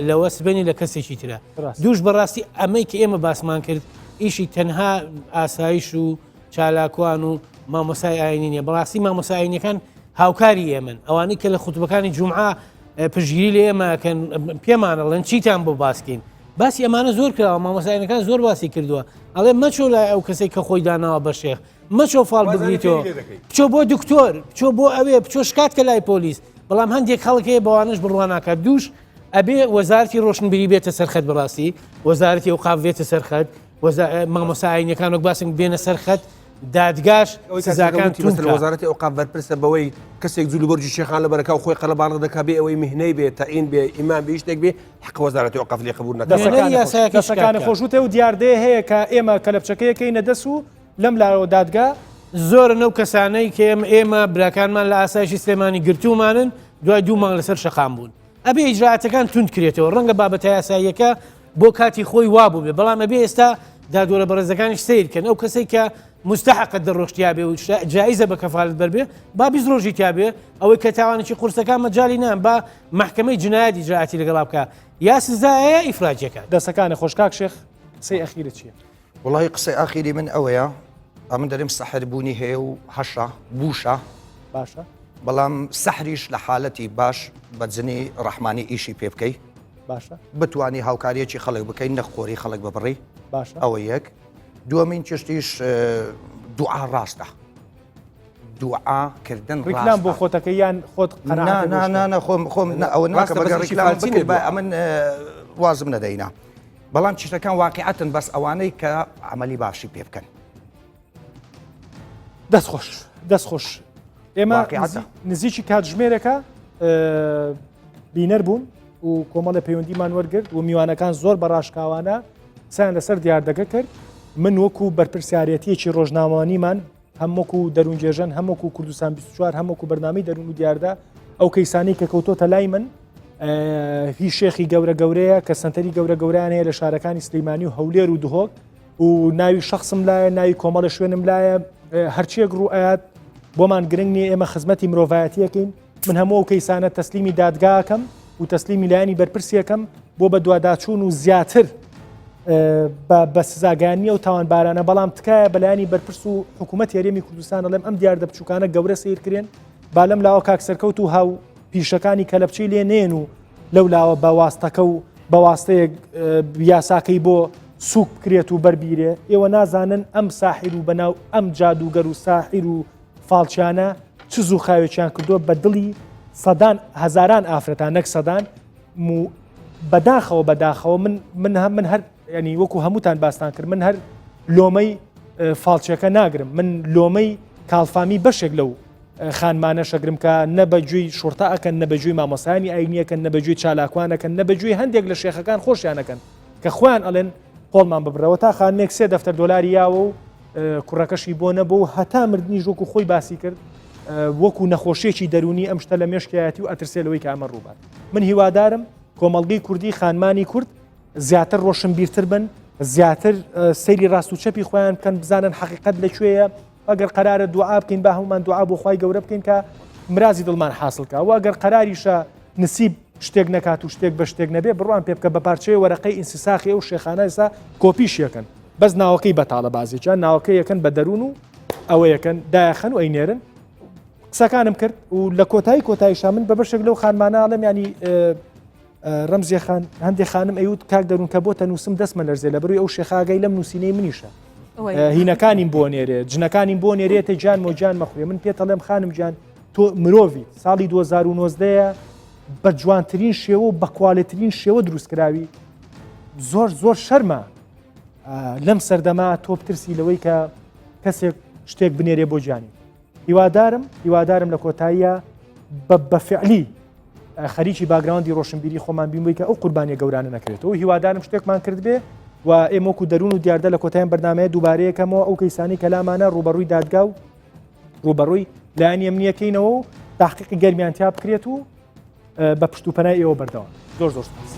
لەوە سبەنی لە کەسێکی ترە دووش بەڕاستی ئەمەی کە ئێمە باسمان کرد ئیشی تەنها ئاسایش و چالاکوان و مامۆسای ئاینی نیە بەڕاستی مامۆسای ئاینیەکان هاوکاری ئێمن ئەوانەی کە لە خوتبەکانی جومعە پشگیری لە ئێمەکەن پێمانەڵێن چیتان بۆ باسکەین باسی ئەمانە زۆر کراوە مامۆسایەکان زۆر باسی کردووە ئەڵێ مەچۆ لای ئەو کەسێک کە خۆی داناوە بە شێخ مەچۆ فاڵ بگریتەوە بچۆ بۆ دکتۆر بچۆ بۆ ئەوێ بچۆ شکات کە لای پۆلیس بەڵام هەندێک خەڵکەیە بەوانش بڕوان ناکات دووش ئەبێ وەزارەتی ڕۆشنبیری بێتە سەرخەت بەڕاستی وەزارەتی ئەوقاف بێتە سەرخەت مامۆسایەکان وەک باسم بێنە سەرخەت دادگاش سزاکان وەزارەتی ئەوقاف بەرپرسە بەوەی کەسێک جوولو بەرجی شێخان لە بەرەکە و خۆی قەڵەباڵ دەکا بێ ئەوەی مهنەی بێ تەعین بێ ئیمان بێ شتێک بێ حق وەزارەتی ئەوقاف لێ قبول نەکات دەسەکانی خۆشوتێ و دیاردەیە هەیە کە ئێمە کەلەپچەکەیەکەی نەدەس و لەم لاوە دادگا زۆرن ئەو کەسانەی کە ئێمە براکانمان لە ئاسایشی سلێمانی گرتومانن دوای 2 مانگ لەسەر شەقام بوون ئەبێ ئیجراعاتەکان تونند کرێتەوە ڕەنگە بابەتە یاساییەکە بۆ کاتی خۆی وابوو بێ بەڵام ئەبێ ئێستا دادوەرە بەڕێزەکانیش سیرکەن ئەو کەسێک کە مستحقت دەڕۆشتیا بێ و جایزە بە کەفالت بەربێ با 20 ڕۆژی تا بێ ئەوەی کە تاوانێکی قورسەکان مەجای نان با محکمەی جنایەتی ئیجراعاتی لەگەڵا بکە یا سزایە ئیفراجەکە دەسەکانی خۆشکاک شێخ قسەی ئەخیرە چییە؟ وڵی قسەی ئاخیری من ئەوەیە ئەمن دەرێم سەحربوونی هەیە و هەشە بوشە باشە بەڵام سەحریش لە حالەتی باش بە جنی ڕەحمانی ئیشی پێ بکەی باشە بتوانی هاوکاریەکی خەڵک بکەین نەخۆری خەڵک ببڕی باشە ئەوە یەک دووەمین چشتیش دوعا ڕاستە دوعاکردن ڕیکلام بۆ خۆتەکە یان خۆت خۆم ئەوە ناکە بەگە ڕیکلام بکرد بە ئەمن وازم نەدەینا بەڵام چشتەکان واقعەتن بەس ئەوانەی کە عملی باشی پێ بکەن دەستخۆش ئێمە نزیکی کاتژمێرەکە بینەر بوون و کۆمەڵە پەیوەندیمان وەرگرت و میوانەکان زۆر بەڕاشکاوانە سیان لەسەر دیاردەکە کرد من وەکو بەرپرسیارەتیەکی ڕۆژنامەوانیمان هەمووکو دەروونجێژن هەمووکو کوردستان 24 هەمووکو بەرنامەی دەروون و دیاردا ئەو کەیسانی کە کەوتۆتە لای من هی شێخی گەورە گەورەیە کە سنتەری گەورە گەورانەیە لە شارەکانی سلەیمانی و هەولێر و دهۆک و ناوی شخصم لایە ناوی کۆمەڵە شوێنم لایە هەرچیەک ڕوئات بۆمان گرنگ نیە ئێمە خزمەتی مرۆڤایەتیەکەین من هەموو ئەو کەیسانە تەسلیمی دادگاکەم و تەسلیمی لایەنی بەرپرسیەکەم بۆ بە دوواداچوون و زیاتر بە سزاگانیە و تاوانبارانە بەڵام تکایە بەلایانی بەرپرس و حکوومەت هێرێمی کوردستانە لەم ئەم دیاردە بچووکانە گەورە سیرکرێن با لەم لاوە کاکسەرکەوت و هاو پیشەکانی کەلەپچەی لێ نێن و لەو لاوە بەواستەکە و بەواستەیەک یاساکەی بۆ سوک بکرێت و بەربیرێ ئێوە نازانن ئەم ساحیر و بەناو ئەم جادوگەر و ساحیر و فاڵچیانە چ زوو خاوێکیان کردووە بە دڵی سەدان هەزاران ئافرەتان نەک سەدان بەداخەوە من هەر ینی وەکو هەمووتان باستان کرد من هەر لۆمەی فاڵچیەکە ناگرم من لۆمەی کاڵفامی بەشێک لەو خانمانە شەگرم کە نەبەجووی شورتا ئەکەن نەبەجووی مامۆسانی ئاینیەکەن نەبەجووی چالاکوانەکەن نەبەجووی هەندێک لە شێخەکان خۆشیانەکەن کە خۆیان ئەڵێن قۆڵمان ببرەوە تا خانێک 3 دەفتەر دۆلاری یاوە و کوڕەکەشی بۆ نەبوو و هەتا مردنی ژۆکو خۆی باسی کرد وەکو نەخۆشیێکی دەرونی ئەم شتە لە مێشکایەتی و ئەترسێلەوەی کە ئەمە ڕووبات من هیوادارم کۆمەڵگەی کوردی خانمانی کورد زیاتر ڕۆشنبیرتر بن زیاتر سەیری ڕاست و چەپی خۆیان بکەن بزانن حقیقەت لەکوێیە ئەگەر قەرارە دوعا بکەین با هەمومان دوعا بۆ خوای گەورە بکەین کە مرازی دڵمان حاصلکە و ئەگەر قەراریشە نسیب شتێک نەکات و شتێک بە شتێک نەبێ بڕوان پێ بکە بە پارچەیە وەرەقەی ئینسیساخی ئەو شێخانە ئێستا کۆپیش یەکەن بەس ناوەکەی بەتاڵە بازێکیان ناوەکەی یەکەن بە دەروون و ئەوە یەکەن دایەخەن و ئەینێرن قسەکانم کرد و لە کۆتاییشا من بە بەشێک لەو خانمانە ئەڵێم ینی ڕەمزی خان هەندێک خانم ئەیوت کاک دەروون کە بۆتە نووسم دەستمە لەرزێ لە بڕووی ئەو شێخاگەی لەم نووسینەی منیشە هینەکانیم بۆ نێرێ جنەکانیم بۆ نێرێتە جان مۆجان مەخوێ من پێتەڵێم خانم جان تۆ مرۆڤی ساڵی 2019 بە جوانترین شێوە و بە کوالێترین شێوە دروستکراوی زۆر شەرمە لەم سەردەما تۆ بترسی لەوەی کە کەسێک شتێک بنێرێ بۆ جانی هیوادارم لە کۆتاییە بە فعلی خەریکی باگراوندی ڕۆشنبیری خۆمان بینبووی کە ئەو قوربانیە گەورانە نەکرێتەوە هیوادارم شتێکمان کرد بێ و ئێمەکو دەروون و دیاردە لە کۆتاییان بەرنامەیە دووبارەیەکەمەوە ئەو کەیسانی کەلامانە ڕوبەڕووی دادگا و ڕوبەڕووی لایەنی ئەمنیەکەینەوە و تحقیقی گەرمیان تیا بکرێت و بە پشت و پەنای ئێوە بەردەوام زۆر سپاس.